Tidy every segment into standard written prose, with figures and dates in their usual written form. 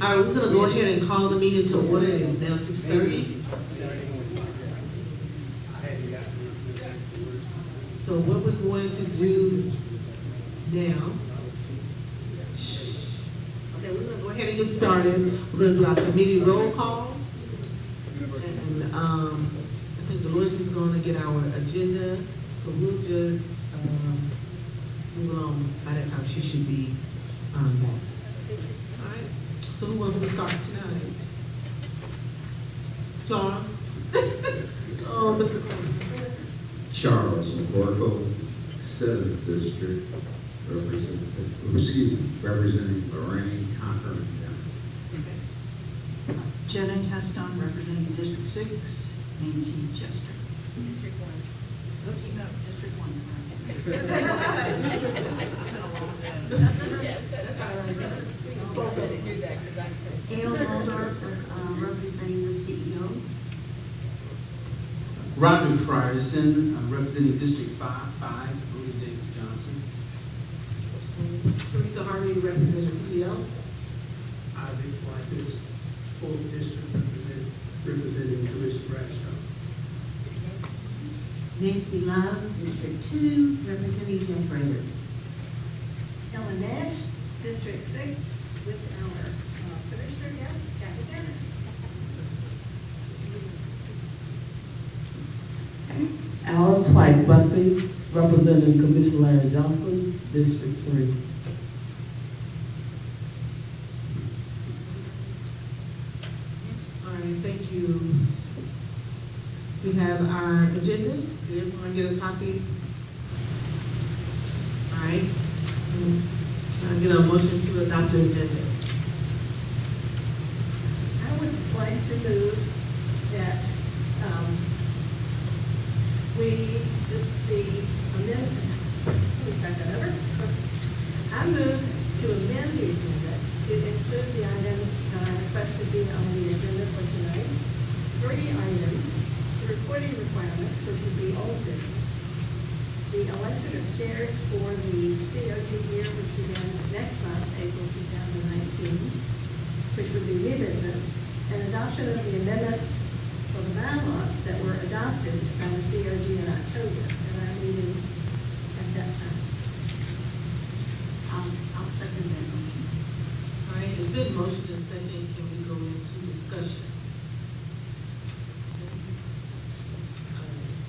All right, we're gonna go ahead and call the meeting to order. It's now 6:30. So what we're going to do now, okay, we're gonna go ahead and get started. We're gonna do our committee roll call. And, I think Dolores is gonna get our agenda, so we'll just, move on. By that time, she should be, back. All right, so who wants to start tonight? Charles? Oh, Mr. Coleman. Charles Borgo, 7th District, representing Lorraine, Concord, and Dennis. Jenna Teston, representing District 6, Nancy Chester. District 1. Oops, no, District 1. Gail Waldorf, representing the CEO. Roderick Frierson, representing District 5, Rudy David Johnson. Teresa Harvey, representing the CEO. Isaac White, 4th District, representing Commissioner Bradshaw. Nancy Love, District 2, representing Jeff Rader. Ellen Nash, District 6, with our Commissioner guest, Kathy Tanner. Alice White Bussey, representing Commissioner Larry Johnson, District 3. All right, thank you. We have our agenda. Did everyone get a copy? All right. Can I get a motion to adopt the agenda? I would like to move that the amendment, let me start that over. I move to amend the agenda to include the items that I requested be on the agenda for tonight. 3 items, the reporting requirements, which would be old business. The election of chairs for the COG year, which begins next month, April 2019, which would be new business, and adoption of the amendments for the bylaws that were adopted by the COG in October, and our meeting at that time. I'll second that motion. All right, it's been motion and second. Can we go into discussion?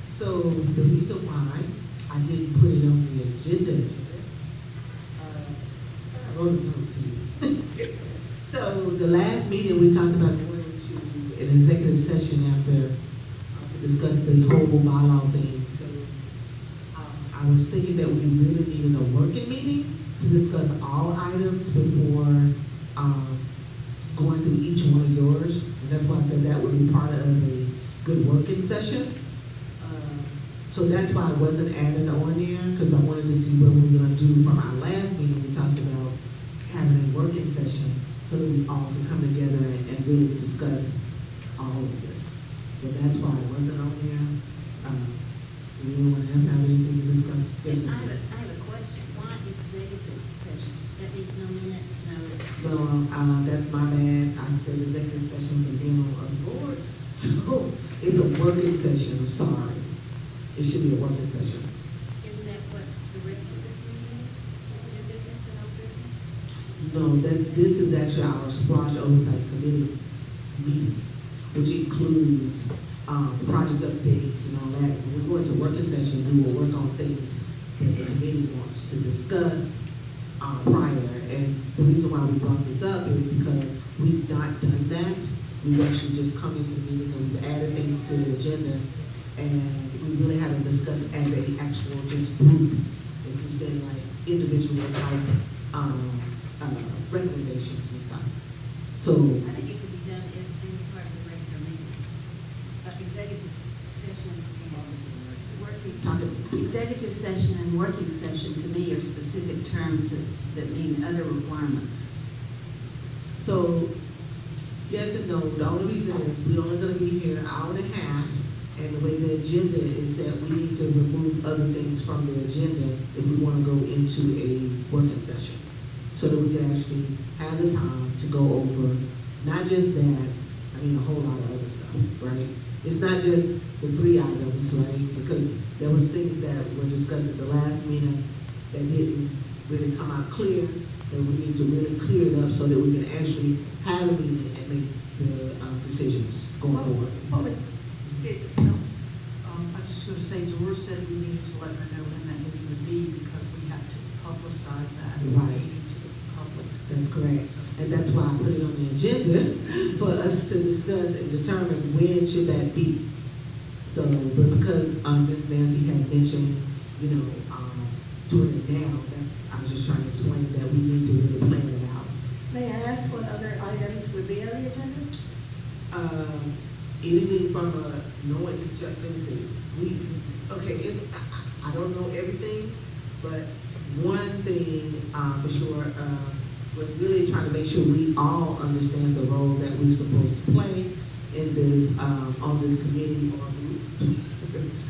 So the reason why I didn't put it on the agenda, I wrote a note to you. So the last meeting, we talked about going into an executive session after to discuss the whole bylaw thing. So I was thinking that we really needed a working meeting to discuss all items before going through each one of yours. And that's why I said that would be part of a good working session. So that's why I wasn't added on there, because I wanted to see what we were going to do from our last meeting. We talked about having a working session so that we all can come together and really discuss all of this. So that's why I wasn't on there. Anyone else have anything to discuss? Yes, I Ms. have a question. Why executive session? That means no minutes, no. No, that's my bad. I said executive session for being on other boards. So it's a working session. I'm sorry. It should be a working session. Isn't that what the rest of this meeting is? New business and old business? No, this is actually our SPLOST Oversight Committee meeting, which includes project updates and all that. When we go into working session, we will work on things that the committee wants to discuss prior. And the reason why we brought this up is because we've not done that. We've actually just come into meetings and we've added things to the agenda, and we really haven't discussed as a actual just group. It's just been like individual type recommendations and stuff. So I think it could be done as any part of the regular meeting. Executive session and working. Executive session and working session to me are specific terms that mean other requirements. So, yes and no. The only reason is we're only going to be here an hour and a half, and the way the agenda is set, we need to remove other things from the agenda if we want to go into a working session, so that we can actually have the time to go over Not just that, I mean, a whole lot of other stuff, right? It's not just the 3 items, right? Because there was things that were discussed at the last meeting that didn't really come out clear, and we need to really clear it up so that we can actually have a meeting and make the decisions going forward. I just want to say, Doris said we needed to let her know when that meeting would be because we have to publicize that Right. meeting to the public. That's correct. And that's why I put it on the agenda for us to discuss and determine when should that be. So, but because Ms. Nancy had mentioned, you know, doing it now, I was just trying to explain that we need to really plan it out. May I ask what other items would be on the agenda? Anything from knowing each other, let me see, I don't know everything, but one thing for sure was really trying to make sure we all understand the role that we're supposed to play in this, on this committee or group,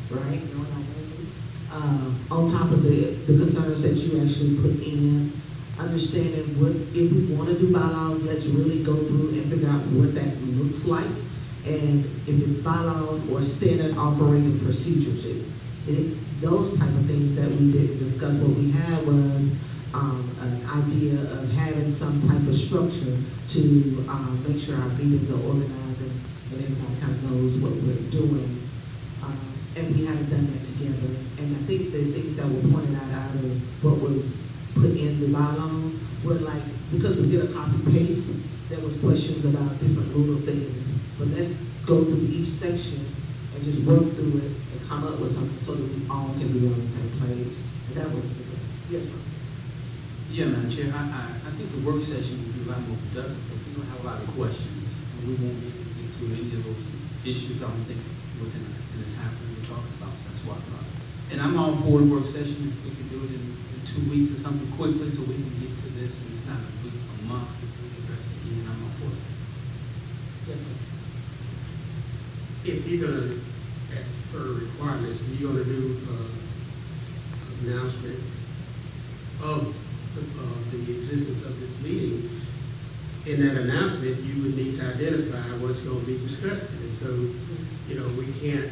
right? You know what I mean? On top of the concerns that you actually put in, understanding what, if we want to do bylaws, let's really go through and figure out what that looks like. And if it's bylaws or standard operating procedures, those type of things that we didn't discuss. What we had was an idea of having some type of structure to make sure our meetings are organized and everybody kind of knows what we're doing. And we haven't done that together. And I think the things that were pointed out of what was put in the bylaws were like, because we did a copy paste, there was questions about different little things. But let's go through each section and just work through it and come up with something so that we all can be on the same page. And that was the, yes, ma'am. Yeah, Madam Chair, I think the work session will be a lot more productive because we don't have a lot of questions. And we won't be able to get to any of those issues, I don't think, within the time frame we're talking about. So that's why I thought. And I'm all for the work session. If we can do it in 2 weeks or something quickly so we can get to this and it's not a week, a month, if we can address it again, I'm all for it. Yes, sir. If you're gonna, as per requirements, if you're gonna do announcement of the existence of this meeting, in that announcement, you would need to identify what's gonna be discussed. And so, you know, we can't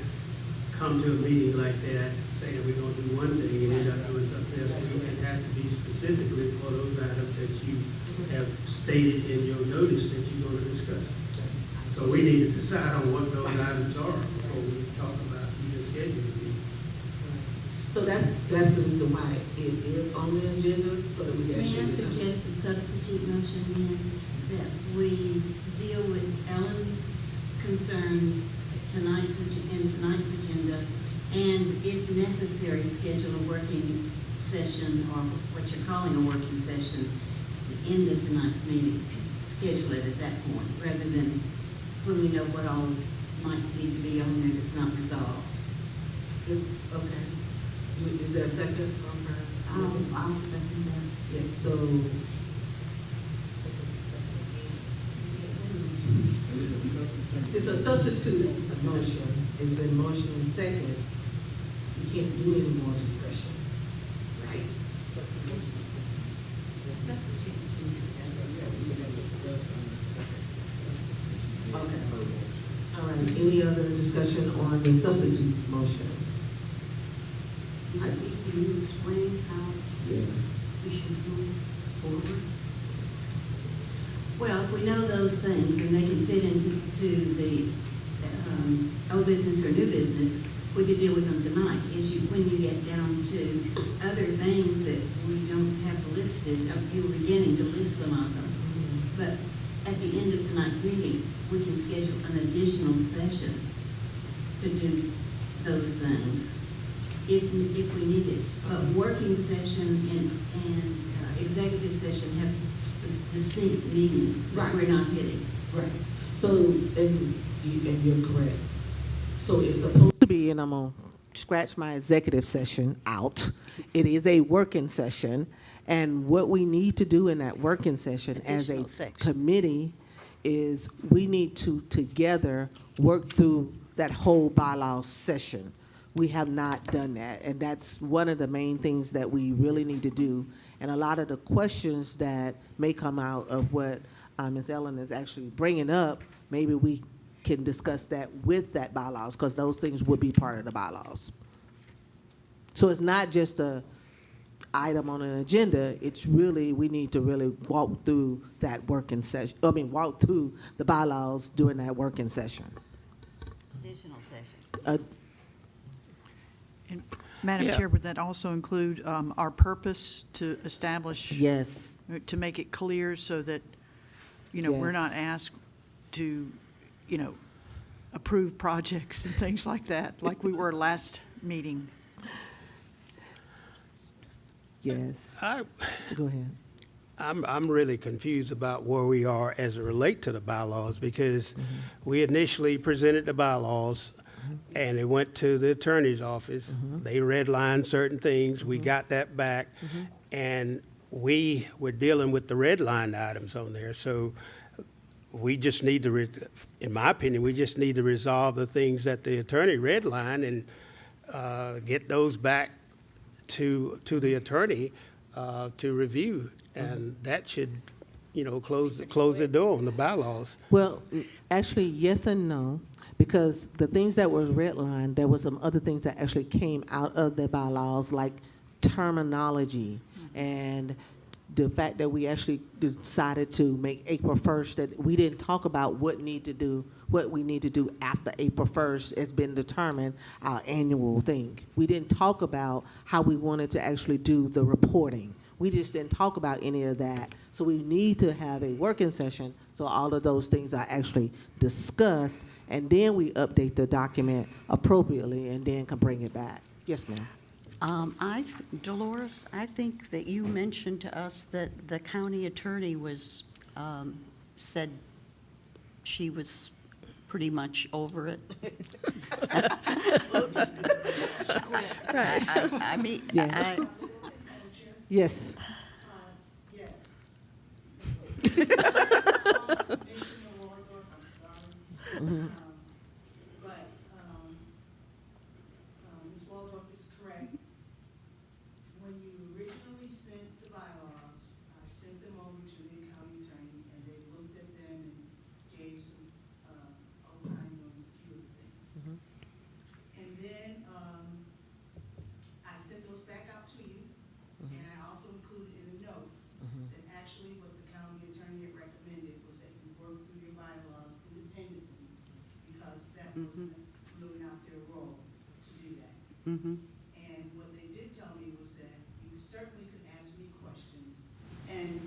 come to a meeting like that saying we're gonna do one thing and end up doing something else. It has to be specifically for those items that you have stated in your notice that you're gonna discuss. So we need to decide on what those items are before we talk about even scheduling the meeting. So that's the reason why it is on the agenda, so that we can May actually. I suggest a substitute motion then, that we deal with Ellen's concerns in tonight's agenda, and if necessary, schedule a working session, or what you're calling a working session, at the end of tonight's meeting, schedule it at that point, rather than when we know what all might need to be on there that's not resolved. It's, okay. Is there a second from her? I'll second that. Yeah, so. It's a substitute motion. It's been motion and second. You can't do any more discussion, right? Okay. All right, any other discussion on the substitute motion? Can you explain how Yeah. we should move forward? Well, if we know those things and they can fit into the old business or new business, we could deal with them tonight. When you get down to other things that we don't have listed, you were beginning to list some of them. But at the end of tonight's meeting, we can schedule an additional session to do those things if we need it. But working session and executive session have distinct meetings that Right. we're not hitting. Right. So, and you're correct. So it's supposed to be, and I'm gonna scratch my executive session out. It is a working session, and what we need to do in that working session as a Additional section. committee is we need to together work through that whole bylaw session. We have not done that, and that's one of the main things that we really need to do. And a lot of the questions that may come out of what Ms. Ellen is actually bringing up, maybe we can discuss that with that bylaws, because those things would be part of the bylaws. So it's not just a item on an agenda, it's really, we need to really walk through that working session, walk through the bylaws during that working session. Additional session. And Madam Yeah. Chair, would that also include our purpose to establish? Yes, To make it clear so that, we're not Yes. asked to, approve projects and things like that, like we were last meeting. yes. I, Go ahead. I'm really confused about where we are as it relate to the bylaws, because we initially presented the bylaws, and it went to the attorney's office. They redlined certain things, we got that back, and we were dealing with the redlined items on there, so we just need to, in my opinion, we just need to resolve the things that the attorney redlined and get those back to the attorney to review, and that should, close the door on the bylaws. Well, actually, yes and no, because the things that were redlined, there were some other things that actually came out of the bylaws, like terminology, and the fact that we actually decided to make April 1st, that we didn't talk about what we need to do after April 1st has been determined, our annual thing. We didn't talk about how we wanted to actually do the reporting. We just didn't talk about any of that. So we need to have a working session so all of those things are actually discussed, and then we update the document appropriately and then can bring it back. Yes, ma'am. Dolores, I think that you mentioned to us that the county attorney was, said she was pretty much over it. I mean, Yeah. Yes. Yes. But Ms. Waldorf is correct. When you originally sent the bylaws, I sent them over to the county attorney, and they looked at them and gave some outline on a few of the things. And then I sent those back out to you, and I also included in a note that actually what the county attorney had recommended was that you work through your bylaws independently, because that was really not their role to do that. And what they did tell me was that you certainly could ask me questions, and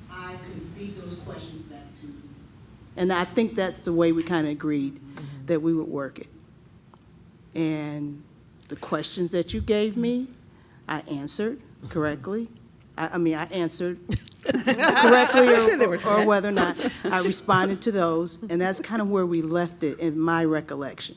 I could feed those questions back to you. And I think that's the way we kind of agreed that we would work it. And the questions that you gave me, I answered correctly. I answered correctly or whether or not I responded to those. And that's kind of where we left it in my recollection.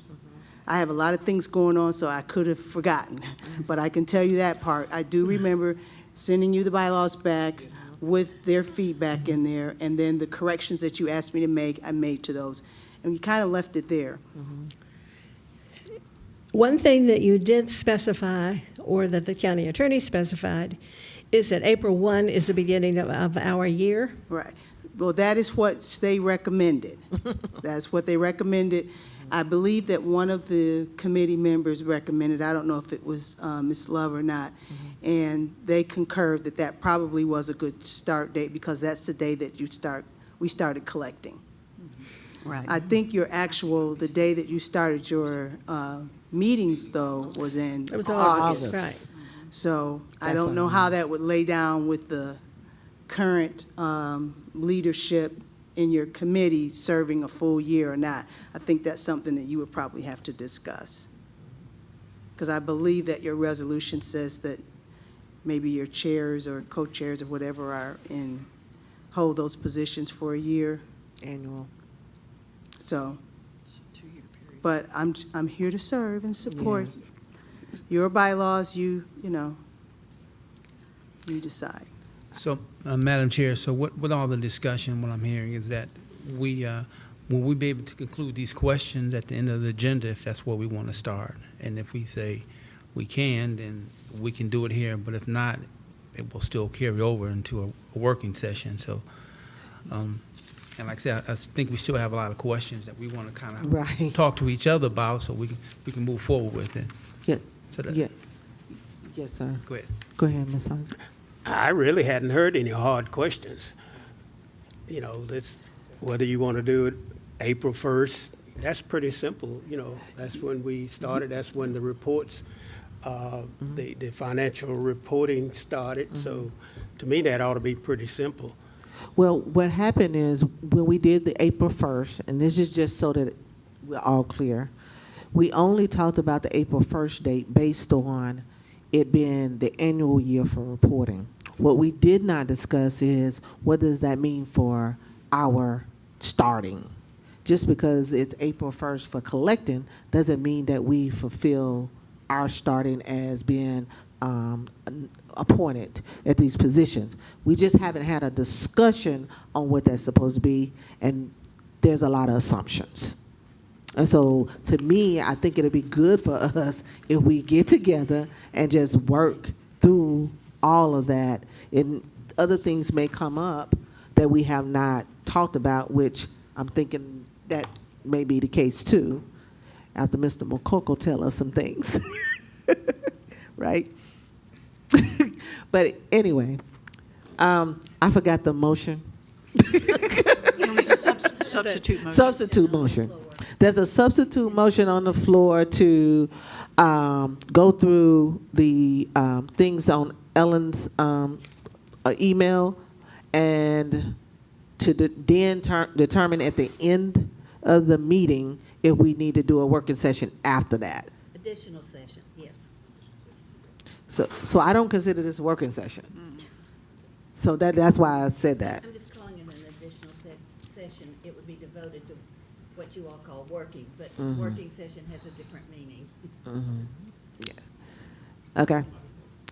I have a lot of things going on, so I could have forgotten. But I can tell you that part. I do remember sending you the bylaws back with their feedback in there, and then the corrections that you asked me to make, I made to those. And we kind of left it there. One thing that you did specify, or that the county attorney specified, is that April 1 is the beginning of our year. Right. Well, that is what they recommended. That's what they recommended. I believe that one of the committee members recommended, I don't know if it was Ms. Love or not, and they concurred that that probably was a good start date, because that's the day that we started collecting. right. I think the day that you started your meetings, though, was in It was August. Right. So I That's don't what know I how mean. that would lay down with the current leadership in your committee serving a full year or not. I think that's something that you would probably have to discuss. Because I believe that your resolution says that maybe your chairs or co-chairs or whatever hold those positions for a year. Annual. So, It's a 2-year period. but I'm here to serve and support your bylaws. You decide. So, Madam Chair, so with all the discussion, what I'm hearing is that will we be able to conclude these questions at the end of the agenda if that's where we want to start? And if we say we can, then we can do it here, but if not, it will still carry over into a working session. So And like I said, I think we still have a lot of questions that we want to kind of Right. talk to each other about so we can move forward with it. Yeah, So that, yeah. Yes, sir. Go ahead. Go ahead, Ms. Hines. I really hadn't heard any hard questions. You know, whether you want to do it April 1st, that's pretty simple. You know, that's when we started, that's when the reports, the financial reporting started. So to me, that ought to be pretty simple. Well, what happened is when we did the April 1st, and this is just so that we're all clear, we only talked about the April 1st date based on it being the annual year for reporting. What we did not discuss is what does that mean for our starting? Just because it's April 1st for collecting doesn't mean that we fulfill our starting as being appointed at these positions. We just haven't had a discussion on what that's supposed to be, and there's a lot of assumptions. And so, to me, I think it'll be good for us if we get together and just work through all of that. And other things may come up that we have not talked about, which I'm thinking that may be the case too, after Mr. McCorkle tell us some things. Right? But anyway, I forgot the motion. It was a substitute motion. Substitute motion. There's a substitute motion on the floor to go through the things on Ellen's email and to then determine at the end of the meeting if we need to do a working session after that. Additional session, yes. So I don't consider this a working session. So that's why I said that. I'm just calling it an additional session. It would be devoted to what you all call working, but working session has a different meaning. Yeah. Okay.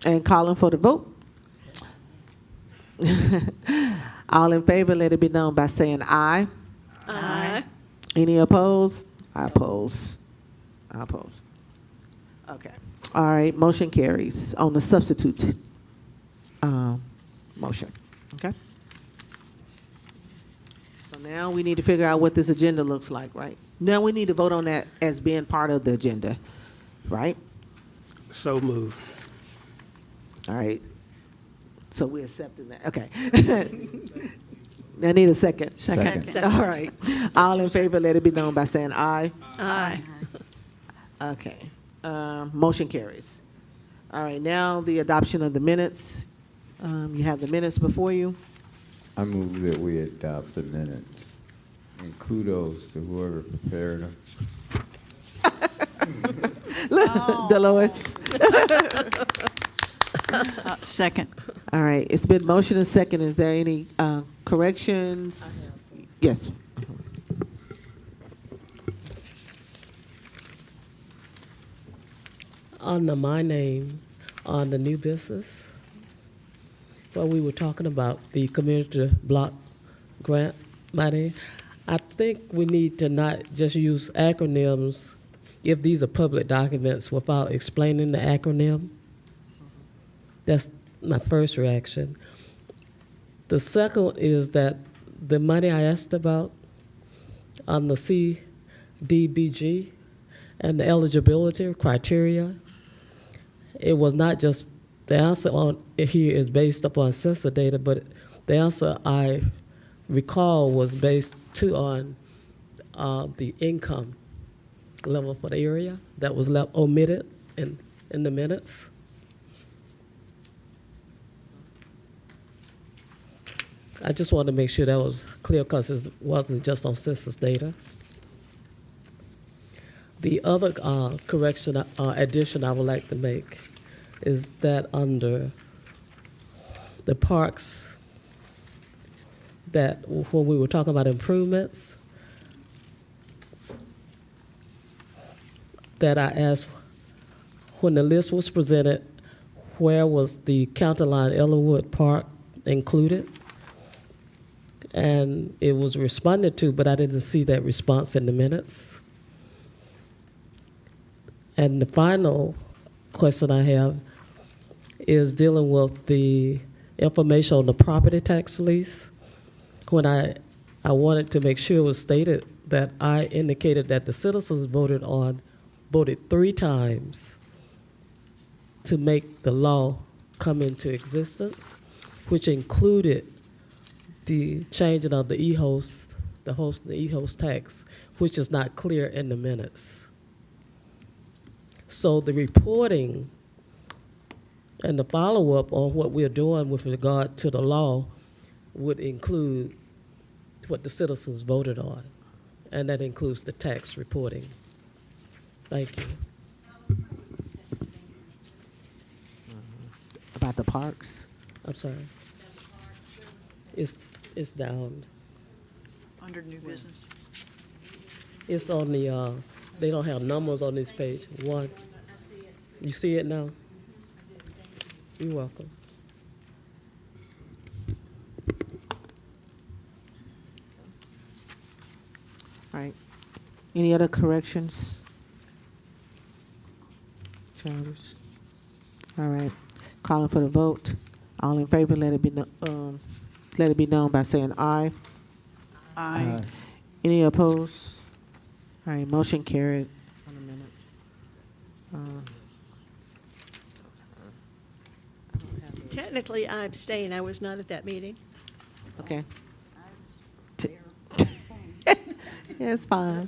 And calling for the vote. All in favor, let it be known by saying aye. Aye. Any opposed? I oppose. I oppose. Okay. All right, motion carries on the substitute motion. Okay? So now we need to figure out what this agenda looks like, right? Now we need to vote on that as being part of the agenda, right? So moved. All right. So we're accepting that. Okay. I need a second. Second. All right. All in favor, let it be known by saying aye. Aye. Okay. Motion carries. All right, now the adoption of the minutes. You have the minutes before you. I move that we adopt the minutes. And kudos to whoever prepared them. Dolores. Second. All right, it's been motion and second. Is there any corrections? Yes. Under my name, on the new business, well, we were talking about the community block grant money. I think we need to not just use acronyms if these are public documents without explaining the acronym. That's my first reaction. The second is that the money I asked about on the CDBG and the eligibility criteria, it was not just, the answer on here is based upon census data, but the answer I recall was based too on the income level for the area that was omitted in the minutes. I just wanted to make sure that was clear because it wasn't just on census data. The other correction, addition I would like to make is that under the parks, that when we were talking about improvements, that I asked, when the list was presented, where was the County Line Ellenwood Park included? And it was responded to, but I didn't see that response in the minutes. And the final question I have is dealing with the information on the property tax lease. When I I wanted to make sure it was stated that I indicated that the citizens voted 3 times to make the law come into existence, which included the changing of the e-host, the e-host tax, which is not clear in the minutes. So the reporting and the follow-up on what we're doing with regard to the law would include what the citizens voted on, and that includes the tax reporting. Thank you. About the parks? I'm sorry. It's down. Under new business. It's on the, they don't have numbers on this page. 1. You see it now? You're welcome. All right. Any other corrections? Chambers? All right. Calling for the vote. All in favor, let it be known by saying aye. Aye. Any opposed? All right, motion carried on the minutes. Technically, I abstain. I was not at that meeting. Okay. Yeah, it's fine.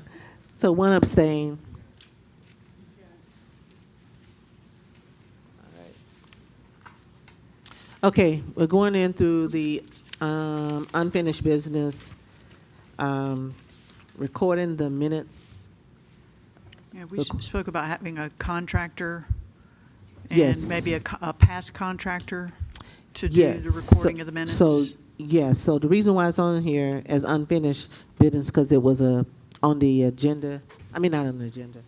So 1 abstain. Okay, we're going in through the unfinished business, recording the minutes. Yeah, we spoke about having a contractor Yes. and maybe a past contractor to do Yes. the recording of the minutes. So, yes, so the reason why it's on here as unfinished business, because it was on the agenda, I mean, not on the agenda.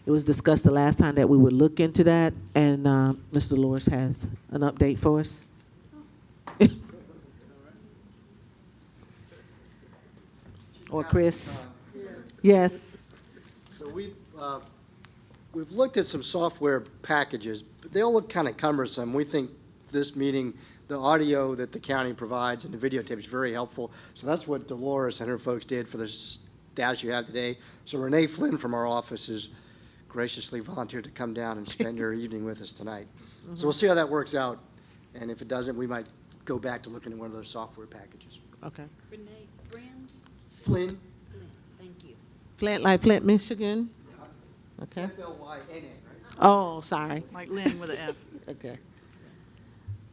It was discussed the last time that we would look into that, and Mr. Lewis has an update for us. Or Chris? Yes. So we've looked at some software packages, but they all look kind of cumbersome. We think this meeting, the audio that the county provides and the videotape is very helpful. So that's what Dolores and her folks did for the status you have today. So Renee Flynn from our office has graciously volunteered to come down and spend her evening with us tonight. So we'll see how that works out. And if it doesn't, we might go back to looking at one of those software packages. Okay. Renee Friend? Flynn. Thank you. Flint, like Flint, Michigan? Okay. F-L-Y-N-N, right? Oh, sorry. Like Lynn with an F. Okay.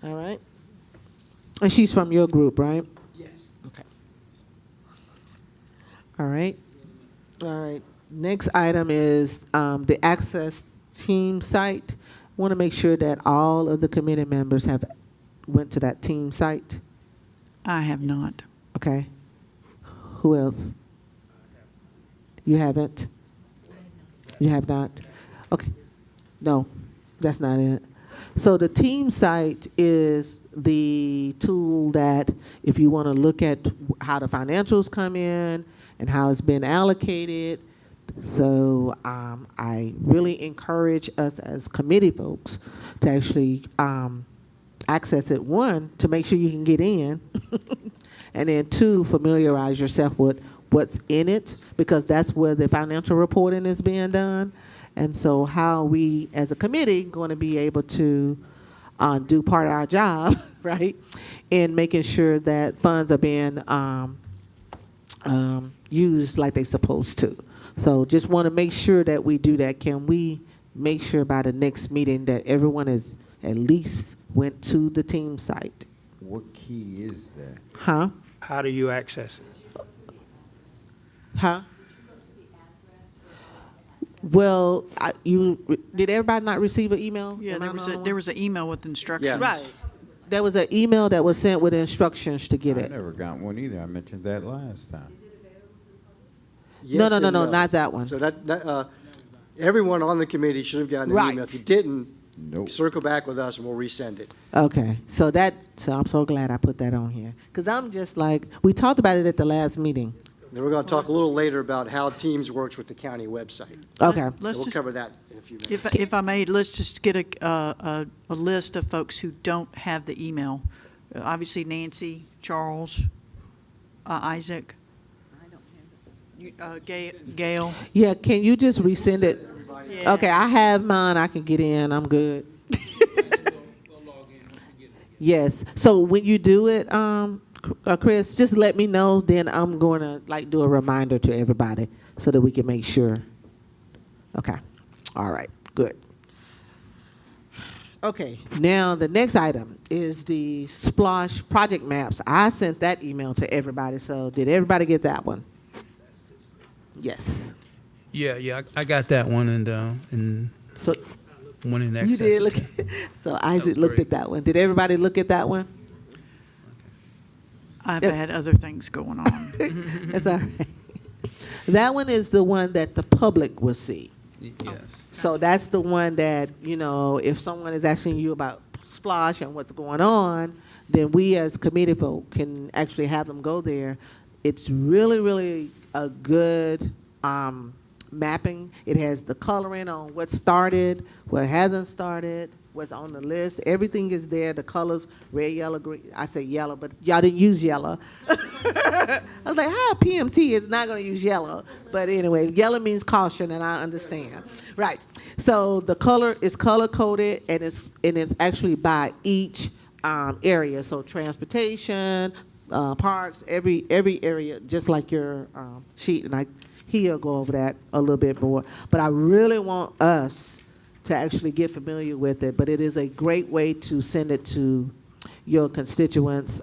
All right. And she's from your group, right? Yes. Okay. All right. All right. Next item is the Access Team site. Want to make sure that all of the committee members have went to that team site. I have not. Okay. Who else? You haven't? You have not? Okay. No, that's not it. So the team site is the tool that if you want to look at how the financials come in and how it's been allocated. So I really encourage us as committee folks to actually access it, 1, to make sure you can get in, and then 2, familiarize yourself with what's in it, because that's where the financial reporting is being done. And so how we as a committee going to be able to do part of our job, right, in making sure that funds are being used like they're supposed to. So just want to make sure that we do that. Can we make sure by the next meeting that everyone is at least went to the team site? What key is that? Huh? How do you access it? Huh? Well, did everybody not receive an email? Yeah, Am I there was an email with instructions. Yeah. Right. There was an email that was sent with instructions to get I it. never got one either. I mentioned that last time. Yes No, and not that one. So that everyone on the committee should have gotten an Right. email. If you didn't, Nope. circle back with us and we'll resend it. Okay, so I'm so glad I put that on here. Because I'm just like, we talked about it at the last meeting. Then we're going to talk a little later about how Teams works with the county website. Okay. So Let's we'll just, cover that in a few minutes. if I may, let's just get a list of folks who don't have the email. Obviously Nancy, Charles, Isaac? Gail? Yeah, can you just resend it? Yeah. Okay, I have mine, I can get in, I'm good. Yes, so when you do it, Chris, just let me know, then I'm going to like do a reminder to everybody so that we can make sure. Okay, all right, good. Okay, now the next item is the SPLOST project maps. I sent that email to everybody, so did everybody get that one? Yes. Yeah, I got that one, and So one in excess. you did of look. 10. So Isaac was looked great. at that one. Did everybody look at that one? I've Yep. had other things going on. That's all right. That one is the one that the public will see. Yes. So that's the one that, you know, if someone is asking you about SPLOST and what's going on, then we as committee folk can actually have them go there. It's really, really a good mapping. It has the coloring on what started, what hasn't started, what's on the list. Everything is there. The colors, red, yellow, green. I say yellow, but y'all didn't use yellow. I was like, how PMT is not going to use yellow? But anyway, yellow means caution, and I understand. Right. So the color is color coded, and it's actually by each area. So transportation, parks, every area, just like your sheet, and he'll go over that a little bit more. But I really want us to actually get familiar with it. But it is a great way to send it to your constituents,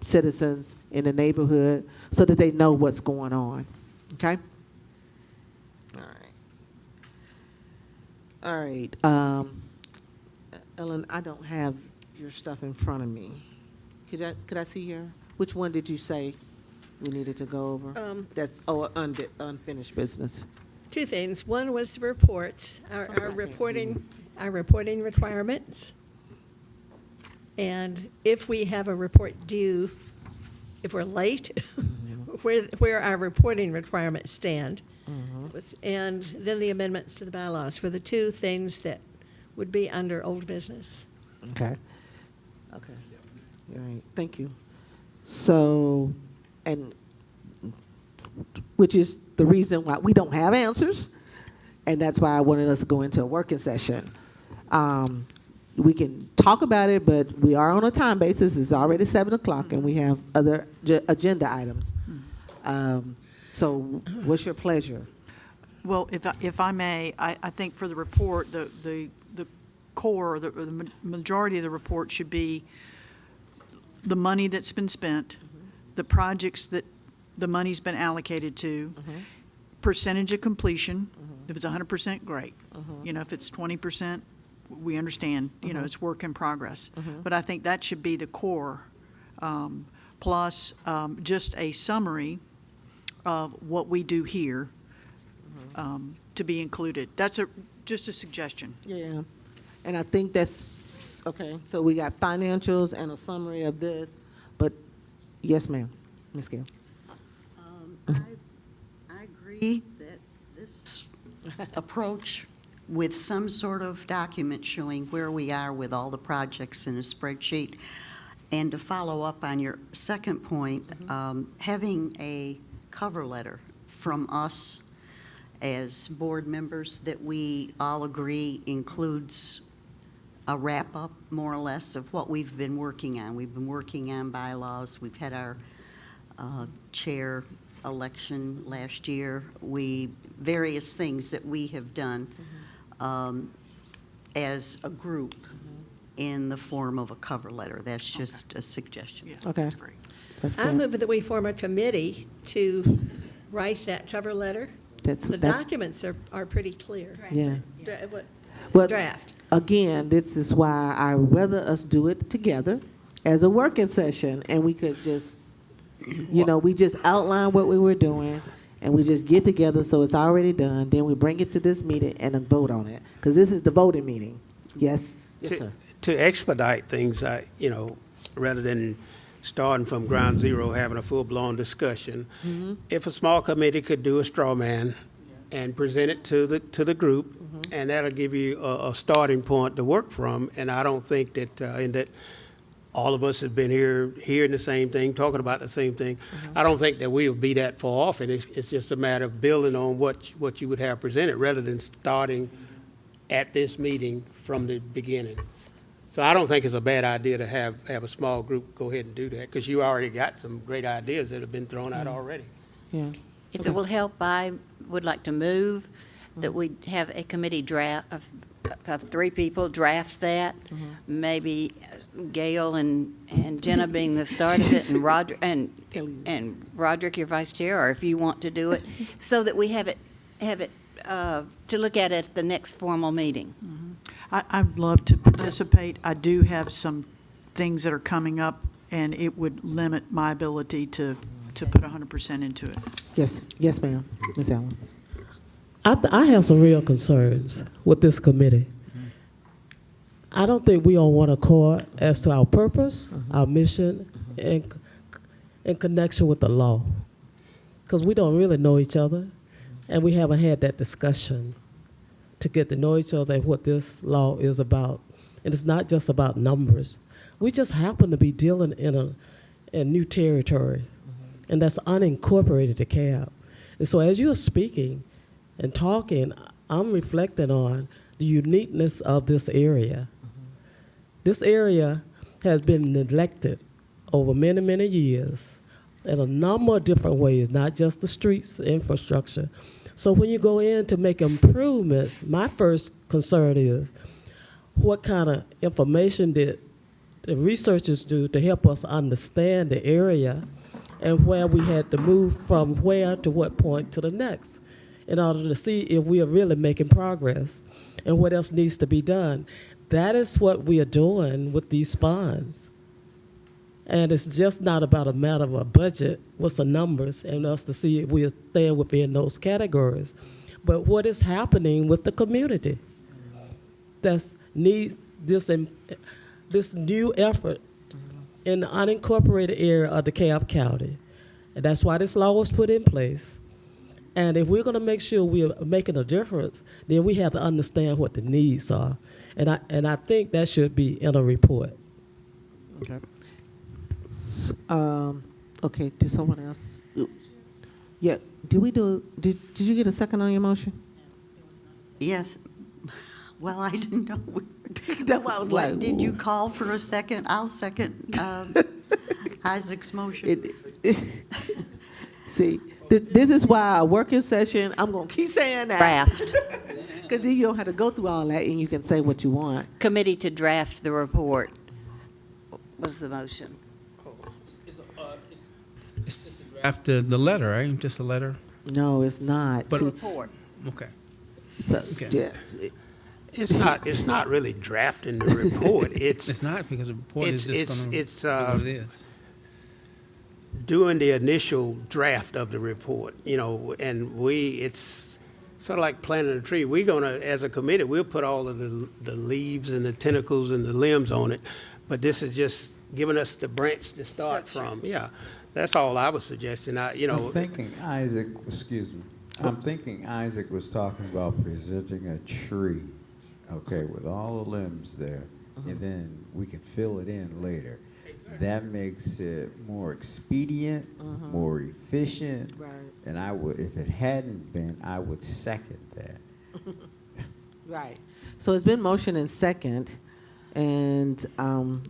citizens in the neighborhood, so that they know what's going on. Okay? All right. All right. Ellen, I don't have your stuff in front of me. Could I see your, which one did you say we needed to go over? That's unfinished business. Two things. One was the reports, our reporting requirements. And if we have a report due, if we're late, where our reporting requirements stand. And then the amendments to the bylaws for the two things that would be under old business. Okay. Okay. All right. Thank you. So, and which is the reason why we don't have answers, and that's why I wanted us to go into a working session. We can talk about it, but we are on a time basis. It's already 7 o'clock, and we have other agenda items. So what's your pleasure? Well, if I may, I think for the report, the core, or the majority of the report should be the money that's been spent, the projects that the money's been allocated to, percentage of completion. If it's 100%, great. You know, if it's 20%, we understand, you know, it's work in progress. But I think that should be the core, plus just a summary of what we do here to be included. That's just a suggestion. Yeah, and I think that's, okay, so we got financials and a summary of this, but, yes, ma'am, Ms. Gill. I agree that this approach with some sort of document showing where we are with all the projects in a spreadsheet, and to follow up on your second point, having a cover letter from us as board members that we all agree includes a wrap-up, more or less, of what we've been working on. We've been working on bylaws. We've had our chair election last year. Various things that we have done as a group in the form of a cover letter. That's just a suggestion. Yeah, Okay. that's great. That's I good. move that we form a committee to write that cover letter. The documents are pretty clear. Yeah. What draft? Again, this is why I rather us do it together as a working session, and we could just, you know, we just outline what we were doing, and we just get together so it's already done. Then we bring it to this meeting and then vote on it, because this is the voting meeting. Yes? Yes, sir. To expedite things, you know, rather than starting from ground zero, having a full-blown discussion, if a small committee could do a straw man and present it to the group, and that'll give you a starting point to work from. And I don't think that all of us have been here, hearing the same thing, talking about the same thing. I don't think that we'll be that far off, and it's just a matter of building on what you would have presented, rather than starting at this meeting from the beginning. So I don't think it's a bad idea to have a small group go ahead and do that, because you already got some great ideas that have been thrown out already. Yeah. If it will help, I would like to move that we have a committee draft of 3 people draft that. Maybe Gail and Jenna being the start of it, and Roderick, your vice chair, or if you want to do it, so that we have it to look at the next formal meeting. I'd love to participate. I do have some things that are coming up, and it would limit my ability to put 100% into it. Yes, ma'am. Ms. Ellis. I have some real concerns with this committee. I don't think we on one accord as to our purpose, our mission, and in connection with the law, because we don't really know each other, and we haven't had that discussion to get to know each other and what this law is about. And it's not just about numbers. We just happen to be dealing in new territory, and that's unincorporated DeKalb. And so as you're speaking and talking, I'm reflecting on the uniqueness of this area. This area has been neglected over many, many years in a number of different ways, not just the streets, infrastructure. So when you go in to make improvements, my first concern is what kind of information did the researchers do to help us understand the area and where we had to move from where to what point to the next in order to see if we are really making progress and what else needs to be done. That is what we are doing with these funds. And it's just not about a matter of a budget, what's the numbers, and us to see if we are staying within those categories. But what is happening with the community that needs this new effort in the unincorporated area of DeKalb County. And that's why this law was put in place. And if we're going to make sure we are making a difference, then we have to understand what the needs are. And I think that should be in a report. Okay. Okay, did someone else? Yeah, did you get a second on your motion? Yes. Well, I didn't know. That's why I was like, Did you call for a second? I'll second Isaac's motion. See, this is why a working session, I'm going to keep saying that. Draft. Because then you don't have to go through all that and you can say what you want. Committee to draft the report was the motion. It's just a draft the letter, right? Just a letter? No, it's not. But- See, Report. Okay. so, Okay. yeah. It's not really drafting the report. It's not, because the report is just going to be what it is. Doing the initial draft of the report, and it's sort of like planting a tree. We're gonna, as a committee, we'll put all of the leaves and the tentacles and the limbs on it, but this is just giving us the branch to start from. Yeah, that's all I was suggesting. I'm thinking Isaac was talking about presenting a tree, okay, with all the limbs there, and then we can fill it in later. That makes it more expedient, more efficient, Right. and I would, if it hadn't been, I would second that. Right. So it's been motion and second, and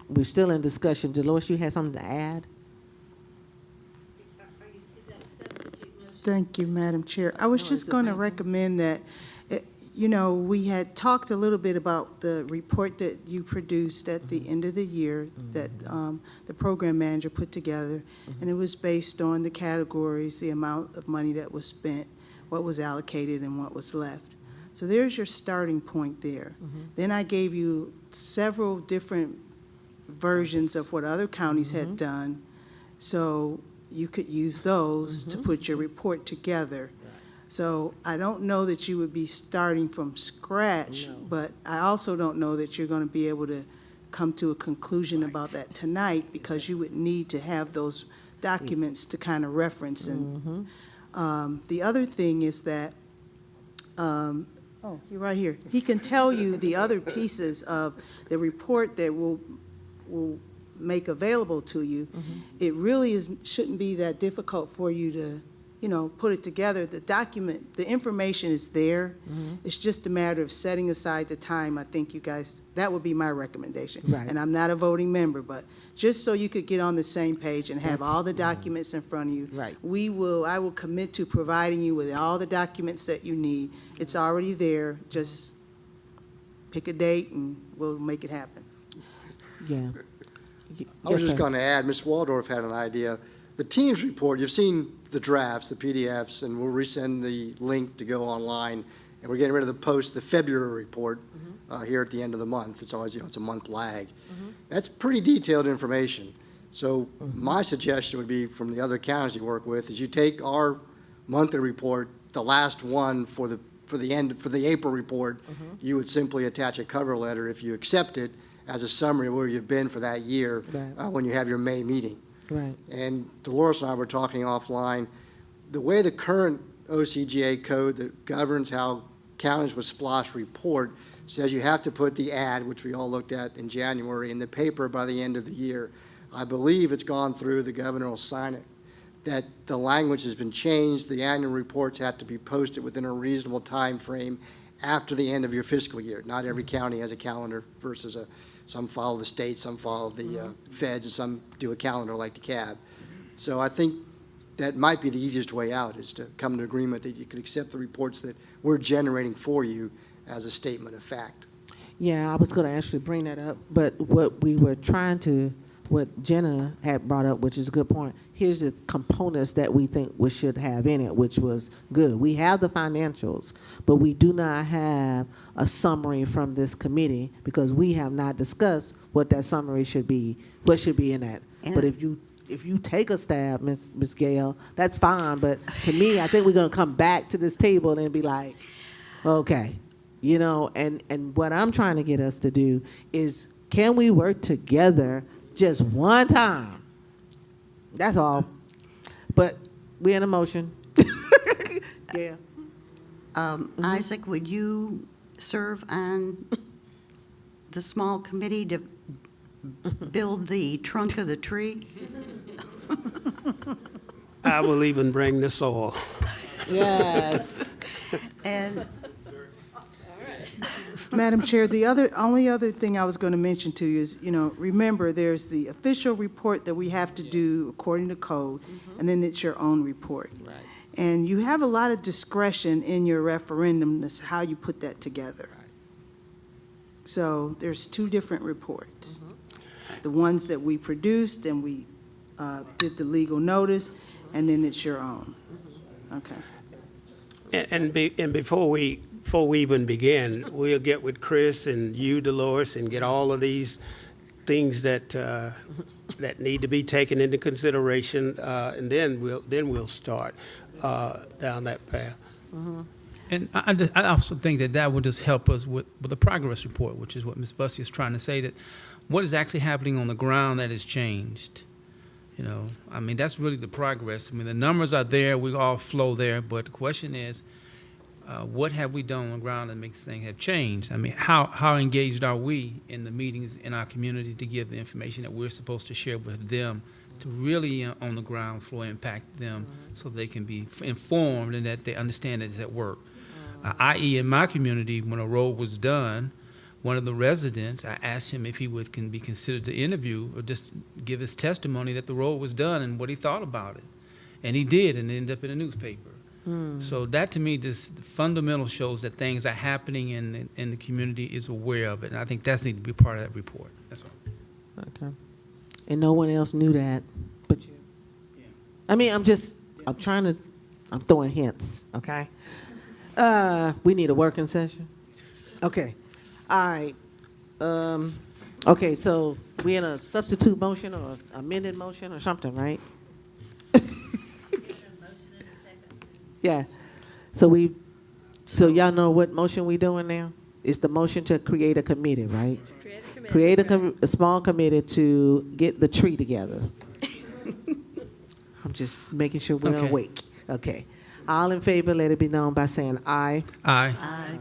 we're still in discussion. Dolores, you had something to add? Thank you, Madam Chair. I was No, just it's the going to same thing. recommend that, we had talked a little bit about the report that you produced at the end of the year that the program manager put together, and it was based on the categories, the amount of money that was spent, what was allocated, and what was left. So there's your starting point there. Then I gave you several different versions of what other counties had done, so you could use those to put your report together. So I don't know that you would be starting from scratch, No. but I also don't know that you're going to be able to come to a conclusion about that tonight, because you would need to have those documents to kind of reference. And the other thing is that, oh, you're right here. He can tell you the other pieces of the report that will make available to you, it really shouldn't be that difficult for you to, put it together. The document, the information is there. It's just a matter of setting aside the time. I think you guys, that would be my recommendation. Right. And I'm not a voting member, but just so you could get on the same page and have That's- all the documents in front of you. Right. I will commit to providing you with all the documents that you need. It's already there. Just pick a date and we'll make it happen. Yeah. I was just going to add, Ms. Waldorf had an idea. The Teams report, you've seen the drafts, the PDFs, and we'll resend the link to go online. And we're getting ready to post the February report here at the end of the month. It's always, it's a month lag. That's pretty detailed information. So my suggestion would be from the other counties you work with is you take our monthly report, the last one for the April report, you would simply attach a cover letter if you accept it as a summary of where you've been for that year when you have your May meeting. Right. And Dolores and I were talking offline, the way the current OCGA code that governs how counties with SPLOST report says you have to put the ad, which we all looked at in January, in the paper by the end of the year. I believe it's gone through, the governor will sign it, that the language has been changed, the annual reports have to be posted within a reasonable time frame after the end of your fiscal year. Not every county has a calendar versus some follow the state, some follow the feds, and some do a calendar like the CAB. So I think that might be the easiest way out, is to come to an agreement that you can accept the reports that we're generating for you as a statement of fact. Yeah, I was going to actually bring that up, but what Jenna had brought up, which is a good point, here's the components that we think we should have in it, which was good. We have the financials, but we do not have a summary from this committee because we have not discussed what that summary should be, what should be in that. But if you take a stab, Ms. Gale, that's fine, but to me, I think we're going to come back to this table and be like, okay, and what I'm trying to get us to do is, can we work together just one time? That's all. But we're in a motion. Yeah. Isaac, would you serve on the small committee to build the trunk of the tree? I will even bring the soil. Yes. And Madam Chair, the only other thing I was going to mention to you is, remember, there's the official report that we have to do according to code, and then it's your own report. Right. And you have a lot of discretion in your referendum as how you put that together. Right. So there's two different reports. The ones that we produced and we did the legal notice, and then it's your own. Okay. And before we even begin, we'll get with Chris and you, Dolores, and get all of these things that need to be taken into consideration, and then we'll start down that path. And I also think that would just help us with the progress report, which is what Ms. Bussey is trying to say, that what is actually happening on the ground that has changed. That's really the progress. The numbers are there, we all flow there, but the question is, what have we done on the ground that makes things have changed? How engaged are we in the meetings in our community to give the information that we're supposed to share with them to really, on the ground floor, impact them so they can be informed and that they understand that it's at work. I.e., in my community, when a road was done, one of the residents, I asked him if he can be considered to interview or just give his testimony that the road was done and what he thought about it. And he did, and it ended up in a newspaper. So that, to me, this fundamental shows that things are happening and the community is aware of it. And I think that's need to be part of that report. That's all. Okay. And no one else knew that but you. Yeah. I'm throwing hints, okay? We need a working session? Okay. All right. Okay, so we in a substitute motion or amended motion or something, right? Yeah. So y'all know what motion we doing now? It's the motion to create a committee, right? Create a small committee to get the tree together. I'm just making sure we're awake. Okay. All in favor, let it be known by saying aye. Aye. Aye.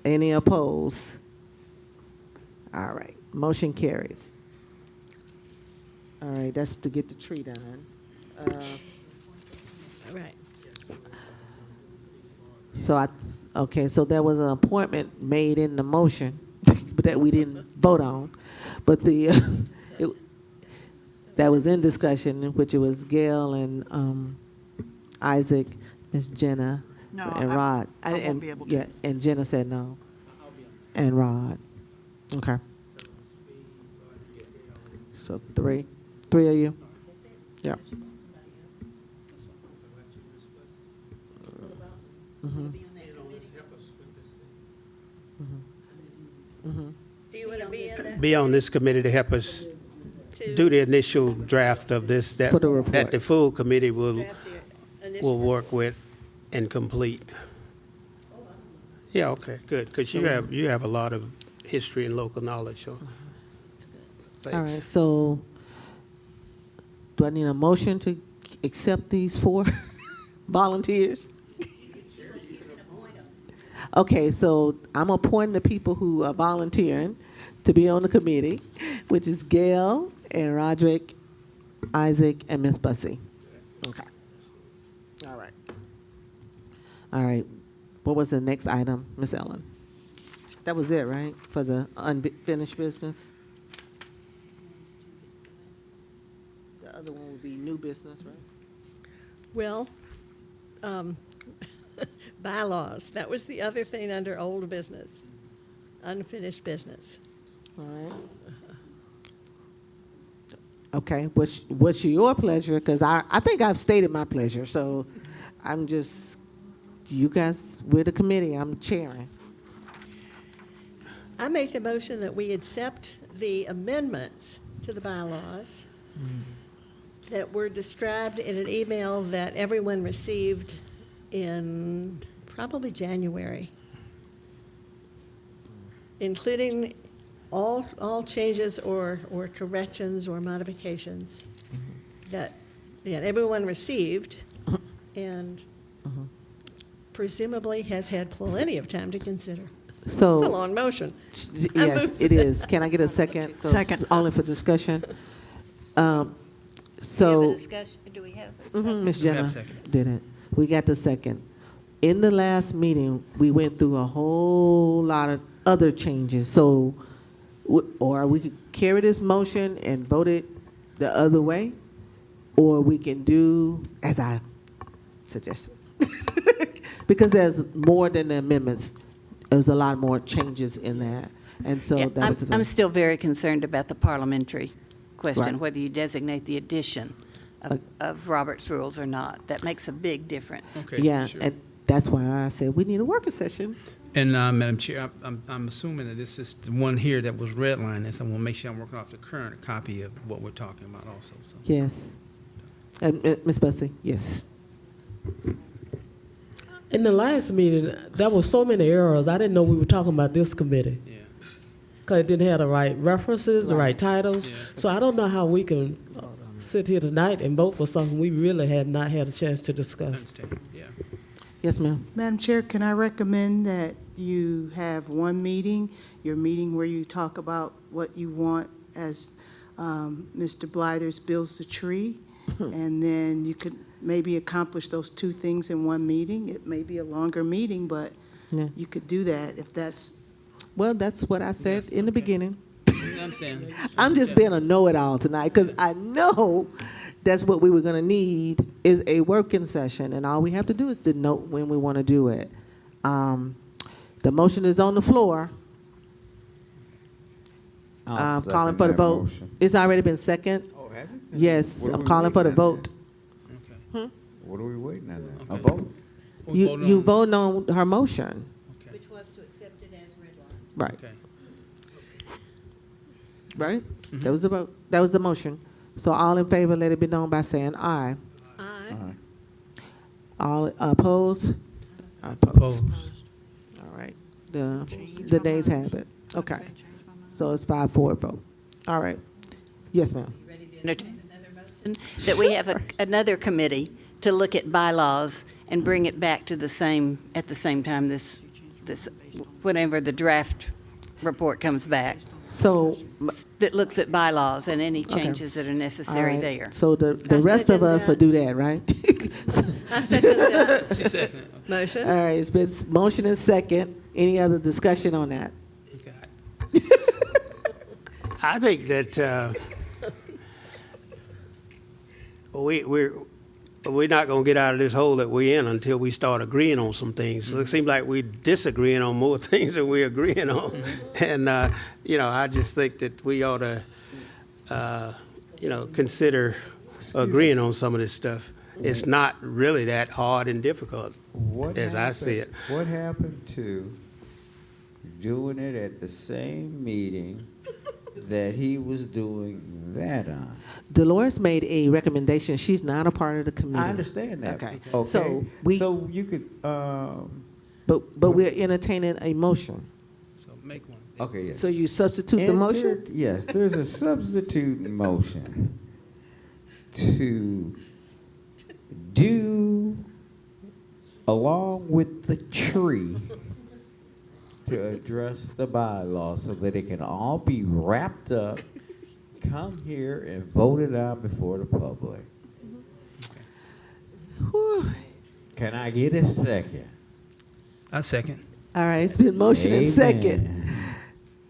Any opposed? All right. Motion carries. All right, that's to get the tree done. All right. So okay, so there was an appointment made in the motion, but that we didn't vote on. But that was in discussion, in which it was Gail and Isaac, Miss Jenna, No, and Rod. I won't be able to. Yeah, and Jenna said no. And Rod. Okay. So three of you? Yeah. Do you want to be in that? Be on this committee to help us do the initial draft of this that For the report. that the full committee will Draft the initial- work with and complete. Yeah, okay, good, because you have a lot of history and local knowledge, so. All Thanks. right, so do I need a motion to accept these 4 volunteers? Okay, so I'm appointing the people who are volunteering to be on the committee, which is Gail and Roderick, Isaac, and Miss Bussey. Okay. All right. All right. What was the next item, Miss Ellen? That was it, right, for the unfinished business? The other one would be new business, right? Well, bylaws, that was the other thing under old business, unfinished business. All right. Okay, what's your pleasure? Because I think I've stated my pleasure, so I'm just, you guys, we're the committee, I'm chairing. I make the motion that we accept the amendments to the bylaws that were described in an email that everyone received in probably January, including all changes or corrections or modifications that everyone received and presumably has had plenty of time to consider. So. It's a long motion. Yes, it is. Can I get a second? So, Second. Only for discussion. Do we have a So, discussion? Do we have a second? Ms. We have Jenna second. did it. We got the second. In the last meeting, we went through a whole lot of other changes. So, or we could carry this motion and vote it the other way, or we can do as I suggested. Because there's more than the amendments. There's a lot more changes in that. And so Yeah, that was. I'm still very concerned about the parliamentary question, Right. whether you designate the addition of Robert's rules or not. That makes a big difference. Okay, Yeah, sure. and that's why I said we need a working session. And Madam Chair, I'm assuming that this is the one here that was redlined, and so I want to make sure I'm working off the current copy of what we're talking about also, so. Yes. Ms. Bussey, yes. In the last meeting, there were so many errors, I didn't know we were talking about this committee. Yeah. Because it didn't have the right references, the right titles. Yeah. So I don't know how we can sit here tonight and vote for something we really had not had a chance to discuss. Understand, yeah. Yes, ma'am. Madam Chair, can I recommend that you have one meeting, your meeting where you talk about what you want as Mr. Blyther's builds the tree, and then you could maybe accomplish those 2 things in one meeting. It may be a longer meeting, but Yeah. you could do that if that's, Well, that's what I said in the beginning. I understand. I'm just being a know-it-all tonight because I know that's what we were going to need is a working session, and all we have to do is denote when we want to do it. The motion is on the floor. I'll Calling second for the that vote. motion. It's already been second. Oh, has it? Yes, What are I'm we calling for the waiting on vote. Okay. What are we waiting on now? A Okay. vote? We You voted you on- voting on her motion, Okay, Which was to accept it as redlined. right? okay. Right? That was the vote. That was the motion. So all in favor, let it be known by saying aye. Aye. All right. All opposed? Opposed. All right. The nays have it. Okay. So it's 5-4 vote. All right. Yes, ma'am. That we have another committee to look at bylaws and bring it back to at the same time whenever the draft report comes back. So, that looks at bylaws and any Okay. changes that are all necessary right, there. so the I rest of second us will that. do that, right? I second that She seconded. motion. All right, it's been motion and second. Any other discussion on that? Okay. I think that we're not going to get out of this hole that we're in until we start agreeing on some things. So it seems like we're disagreeing on more things than we're agreeing on. And, I just think that we ought to, consider agreeing on some of this stuff. It's not really that hard and difficult, as I see it. What happened to doing it at the same meeting that he was doing that on? Dolores made a recommendation. She's not a part of the committee. I understand that. Okay. Okay. So you could, but we're entertaining a motion. So make one. okay, yes. So you substitute the motion? Yes, there's a substitute motion to do, along with the tree, to address the bylaws so that it can all be wrapped up, come here and voted on before the public. Whew. Can I get a second? I second. All right, it's been motion and second. Amen.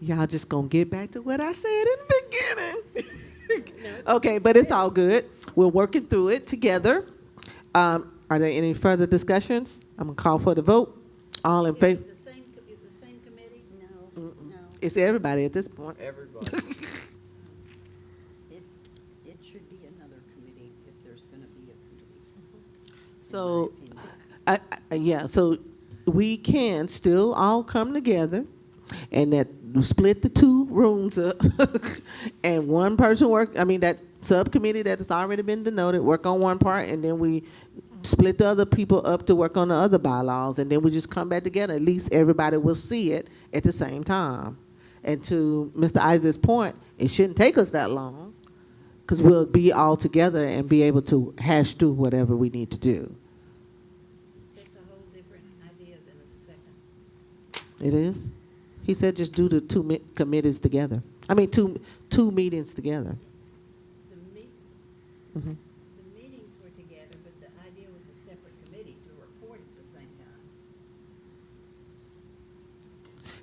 Y'all just gonna get back to what I said in the beginning. Okay, but it's all good. We're working through it together. Are there any further discussions? I'm gonna call for the vote. All in favor? The same committee? No, no. It's everybody at this point. Everybody. It should be another committee if there's going to be a committee. So, yeah, so we can still all come together and that we split the two rooms up and one person that subcommittee that has already been denoted, work on one part, and then we split the other people up to work on the other bylaws, and then we just come back together. At least everybody will see it at the same time. And to Mr. Isaac's point, it shouldn't take us that long because we'll be all together and be able to hash through whatever we need to do. That's a whole different idea than a second. It is? He said just do the two committees together. I mean, two meetings together. The Mhm. meetings were together, but the idea was a separate committee to report at the same time.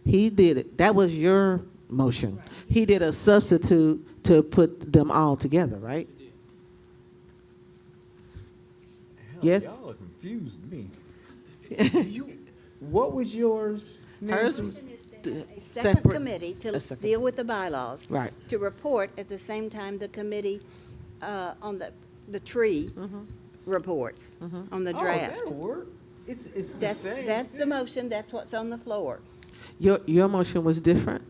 He did it. That was your motion. He did a substitute to put them all together, right? Hell, Yes? Y'all are confused me. What was yours? Hers The was motion is to have a separate- second committee to a separate- deal with the bylaws. Right. To report at the same time the committee on the tree reports on the draft. Oh, that'll work. It's the That's, same. that's the motion, that's what's on the floor. Your motion was different?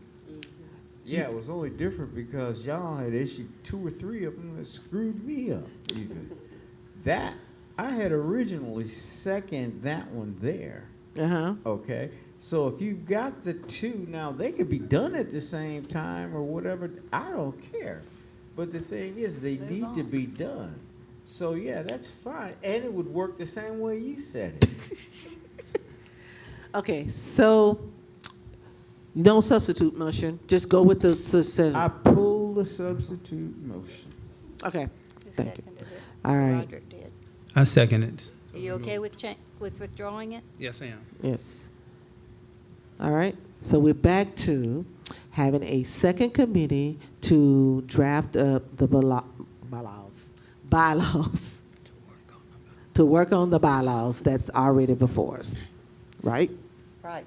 Yeah, it was only different because y'all had issued 2 or 3 of them that screwed me up even. That, I had originally seconded that one there, Uh-huh. okay? So if you've got the 2, now they could be done at the same time or whatever, I don't care. But the thing is, they need to be done. So yeah, that's fine, and it would work the same way you said it. Okay, so no substitute motion, just go with the succession. I pull the substitute motion. Okay, Who thank you. seconded it? All right, Roderick did. I second it. Are you okay with withdrawing it? Yes, I am. yes. All right, so we're back to having a second committee to draft up the bylaws. To work on the bylaws that's already before us, right? Right.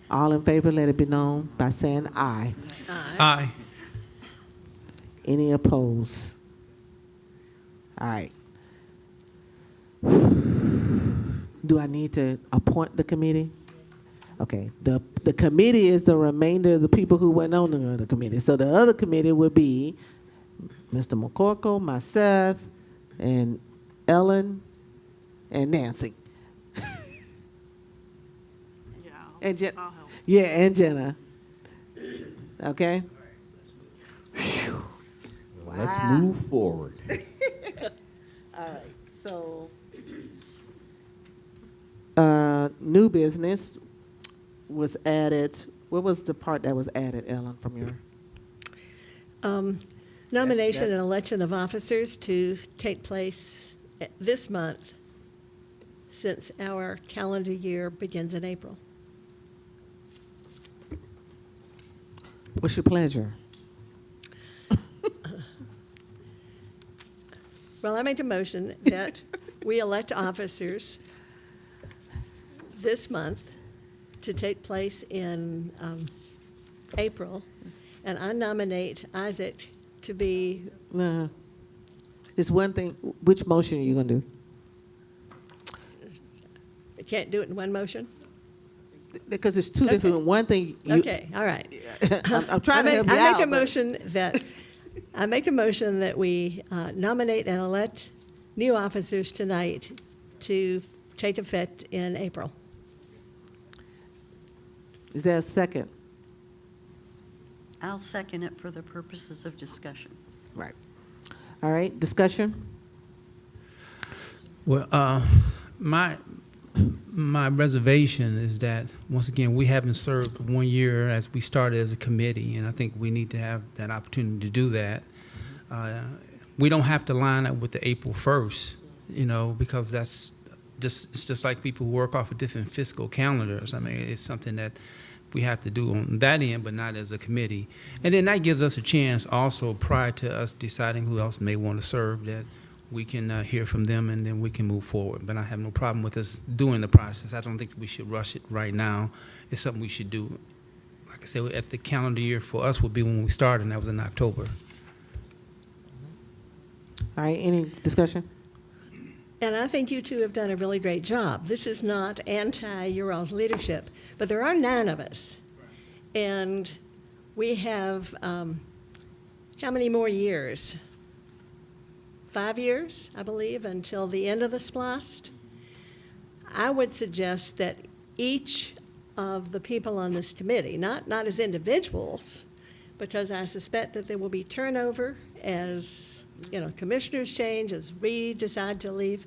All in favor, let it be known by saying aye. Aye. Any opposed? All right. Do I need to appoint the committee? Okay, the committee is the remainder of the people who went on the other committee. So the other committee would be Mr. McCorkle, myself, and Ellen, and Nancy. Yeah, And Jen- I'll help. Yeah, and Jenna. Okay? Let's move forward. All right, so, new business was added What was the part that was added, Ellen, from your? Nomination and election of officers to take place this month, since our calendar year begins in April. What's your pleasure? Well, I make a motion that we elect officers this month to take place in April, and I nominate Isaac to be, Nah. It's one thing, which motion are you gonna do? I can't do it in one motion? Because it's two Okay. different, one thing. Okay, all right. I'm trying to help you out. I make a but- motion that we nominate and elect new officers tonight to take effect in April. Is there a second? I'll second it for the purposes of discussion. Right. All right, discussion? Well, my reservation is that, once again, we haven't served 1 year as we started as a committee, and I think we need to have that opportunity to do that. We don't have to line up with the April 1st, because it's just like people who work off of different fiscal calendars. I mean, it's something that we have to do on that end, but not as a committee. And then that gives us a chance also, prior to us deciding who else may want to serve, that we can hear from them, and then we can move forward. But I have no problem with us doing the process. I don't think we should rush it right now. It's something we should do. Like I said, at the calendar year for us would be when we started, and that was in October. All right, any discussion? And I think you two have done a really great job. This is not anti-your all's leadership, but there are 9 of us. And we have, how many more years? 5 years, I believe, until the end of the SPLOST. I would suggest that each of the people on this committee, not as individuals, because I suspect that there will be turnover as commissioners change, as we decide to leave.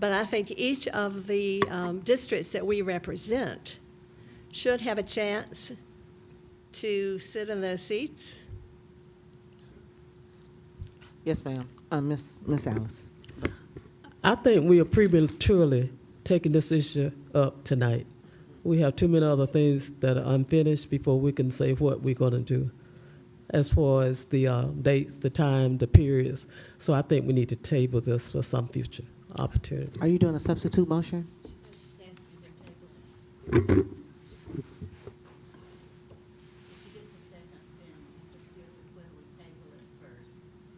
But I think each of the districts that we represent should have a chance to sit in those seats. Yes, ma'am. Miss Alice. I think we are prematurely taking this issue up tonight. We have too many other things that are unfinished before we can say what we're going to do, as far as the dates, the time, the periods. So I think we need to table this for some future opportunity. Are you doing a substitute motion?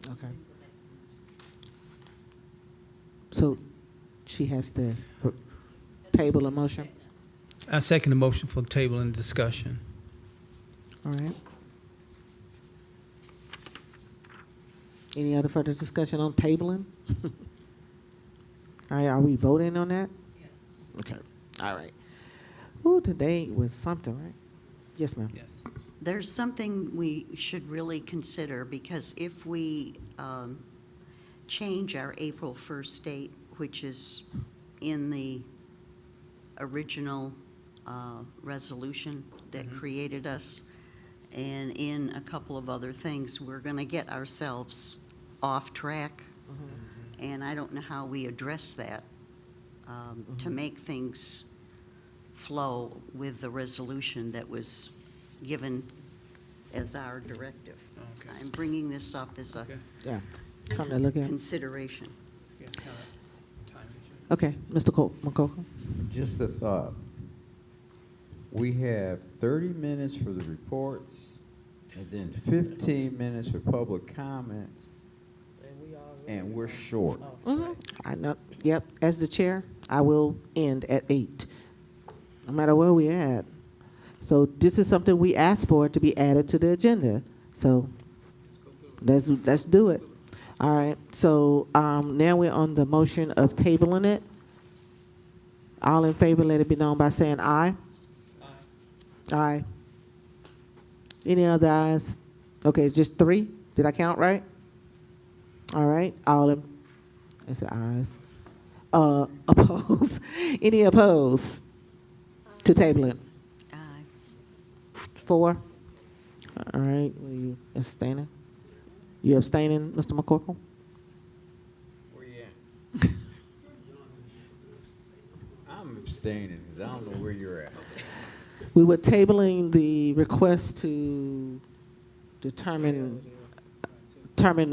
Okay. So she has to table a motion? I second the motion for table and discussion. All right. Any other further discussion on tabling? All right, are we voting on that? Yes. Okay, all right. Ooh, today was something, right? Yes, ma'am. Yes. There's something we should really consider, because if we change our April 1st date, which is in the original resolution that created us, and in a couple of other things, we're going to get ourselves off track. And I don't know how we address that to make things flow with the resolution that was given as our directive. Okay. I'm bringing this up as a Yeah, something to look at. consideration. Yeah, kind of time issue. Okay, Mr. McCoker. Just a thought. We have 30 minutes for the reports, and then 15 minutes for public comments, and we're short. I know, yep, as the chair, I will end at 8, no matter where we're at. So this is something we asked for to be added to the agenda. So let's do it. All right, so now we're on the motion of tabling it. All in favor, let it be known by saying aye. Aye. Any other ayes? Okay, just 3. Did I count right? All right, all in, it's ayes. Oppose? Any opposed to tabling? Aye. 4? All right, were you abstaining? You abstaining, Mr. McCorkle? Where you at? I'm abstaining, because I don't know where you're at. We were tabling the request to determine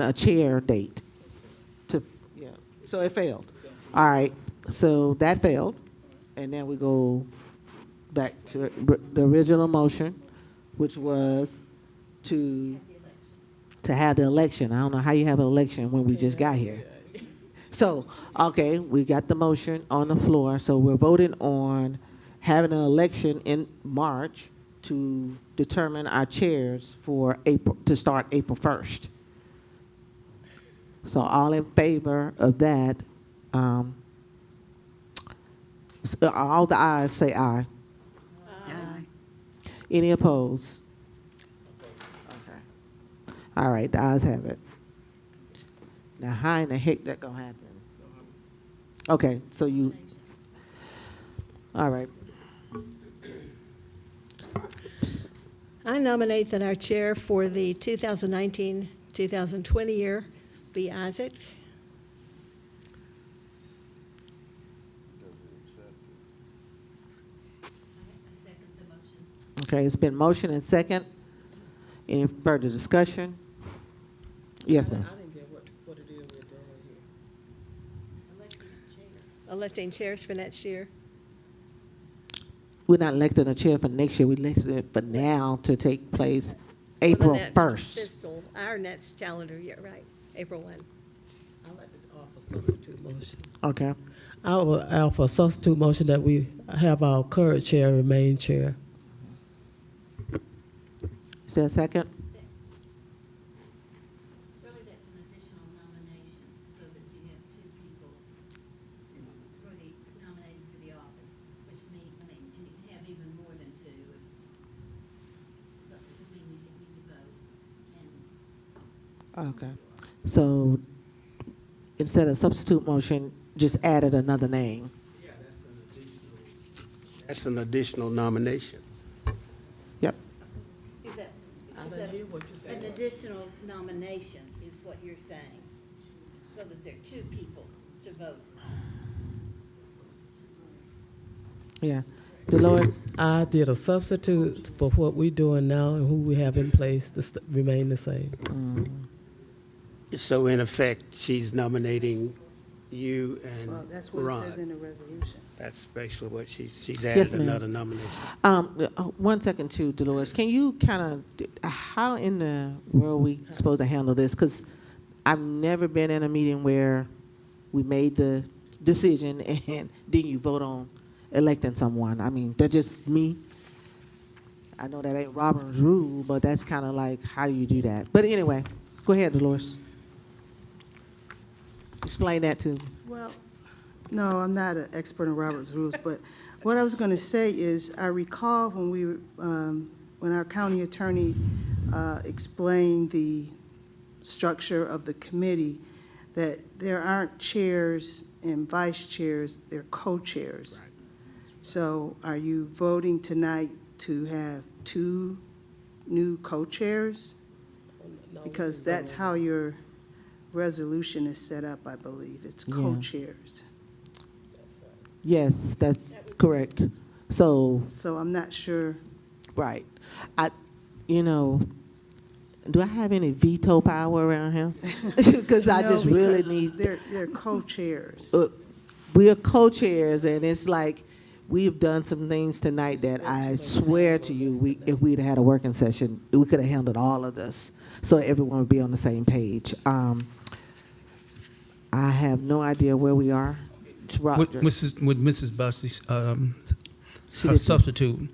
a chair date. Yeah, so it failed. All right, so that failed, and then we go back to the original motion, which was to have the election. I don't know how you have an election when we just got here. So, okay, we got the motion on the floor, so we're voting on having an election in March to determine our chairs for April, to start April 1st. So all in favor of that, all the ayes say aye. Aye. Any opposed? Okay. All right, the ayes have it. Now, how in the heck that gonna happen? Okay, so you, all right. I nominate that our chair for the 2019-2020 year be Isaac. Okay, it's been motion and second. Any further discussion? Yes, ma'am. I didn't get what it is we're doing here. Electing chairs for next year. We're not electing a chair for next year. We elected it for now to take place For the April next 1st. our next calendar year, right, April 1. I'd like to offer substitute motion. Okay. I will offer a substitute motion that we have our current chair remain chair. Is there a second? Really, that's an additional nomination, so that you have two people for the, nominated for the office, which means, I mean, and you can have even more than two. But it would mean you need to vote, and Okay. So instead of substitute motion, just added another name. That's an additional nomination. Yep. is that, I is didn't that hear what you said. an additional nomination is what you're saying? So that there are two people to vote? Yeah. Dolores? I did a substitute for what we're doing now and who we have in place to remain the same. So in effect, she's nominating you and Well, that's what it says Ron. in the resolution. That's basically what she's Yes, added ma'am. another nomination. 1 second too, Dolores. Can you kind of, how in the world we supposed to handle this? Because I've never been in a meeting where we made the decision and then you vote on electing someone. I mean, that's just me. I know that ain't Robert's rule, but that's kind of like, how do you do that? But anyway, go ahead, Dolores. Explain that to me. Well, no, I'm not an expert in Robert's rules, but what I was going to say is, I recall when when our county attorney explained the structure of the committee, that there aren't chairs and vice chairs, they're co-chairs. So are you voting tonight to have two new co-chairs? Because that's how your resolution is set up, I believe. It's Yeah. co-chairs. Yes, that's correct. So, So I'm not sure. right. Do I have any veto power around here? Because I No, just really because need, They're co-chairs. we are co-chairs, and it's like, we've done some things tonight that I swear to you, if we'd had a working session, we could have handled all of this, so everyone would be on the same page. I have no idea where we are. With Roger. Mrs. Bussey's, She her did- substitute,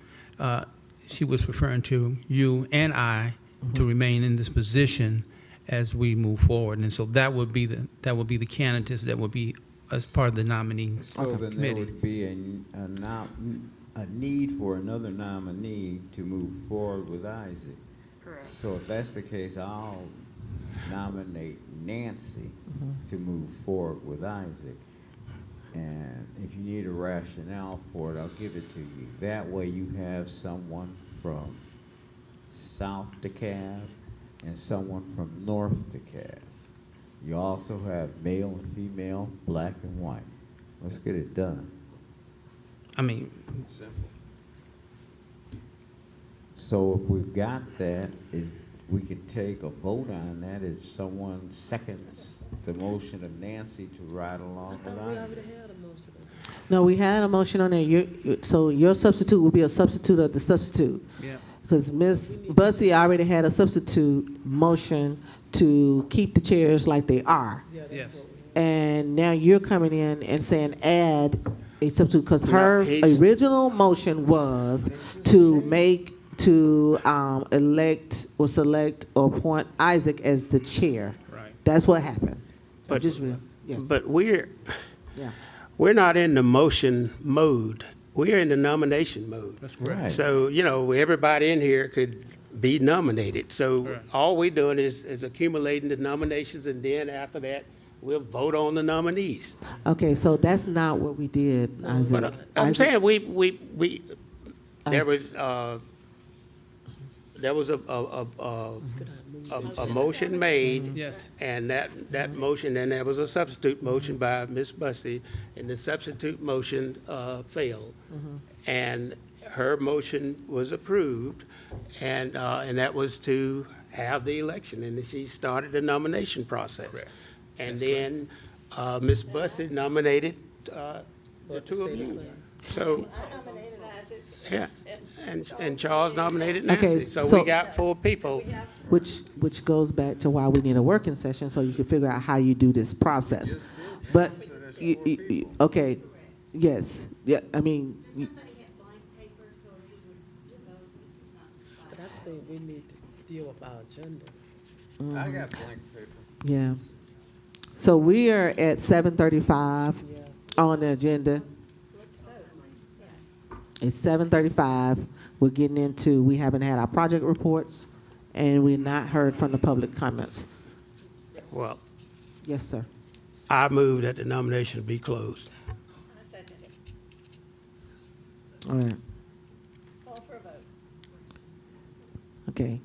she was referring to you and I to remain in this position as we move forward. And so that would be the candidates that would be as part of the nominee So then there committee. would be a need for another nominee to move forward with Isaac. Correct. So if that's the case, I'll nominate Nancy to move forward with Isaac. And if you need a rationale for it, I'll give it to you. That way you have someone from South DeKalb and someone from North DeKalb. You also have male and female, black and white. Let's get it done. I mean, So if we've got that, we can take a vote on that if someone seconds the motion of Nancy to ride along with us. No, we had a motion on there. So your substitute will be a substitute of the substitute. yeah. Because Ms. Bussey already had a substitute motion to keep the chairs like they are. Yes. And now you're coming in and saying add a substitute, because No, her he's- original motion was to elect or select or appoint Isaac as the chair. Right. That's what happened. But- Yes. But we're Yeah. not in the motion mode. We're in the nomination mode. That's correct. Right. So, everybody in here could be nominated. So Right. all we're doing is accumulating the nominations, and then after that, we'll vote on the nominees. Okay, so that's not what we did, Isaac. But I'm Isaac- saying there was a motion made. Yes. And that motion, and there was a substitute motion by Ms. Bussey, and the substitute motion failed. And her motion was approved, and that was to have the election, and she started the nomination process. Correct. And then Ms. Bussey nominated the two of you. So, yeah, and Charles nominated Nancy. Okay, So so- we got 4 people. Which goes back to why we need a working session, so you can figure out how you do this process. But, okay, yes, yeah, I mean, Somebody had blank paper, so you would vote. But I think we need to deal with our agenda. I got blank paper. yeah. So we are at 7:35 on the agenda. It's 7:35. We're getting into, we haven't had our project reports, and we've not heard from the public comments. Well, Yes, sir. I move that the nomination be closed. I second it. All right, Call for a vote. okay.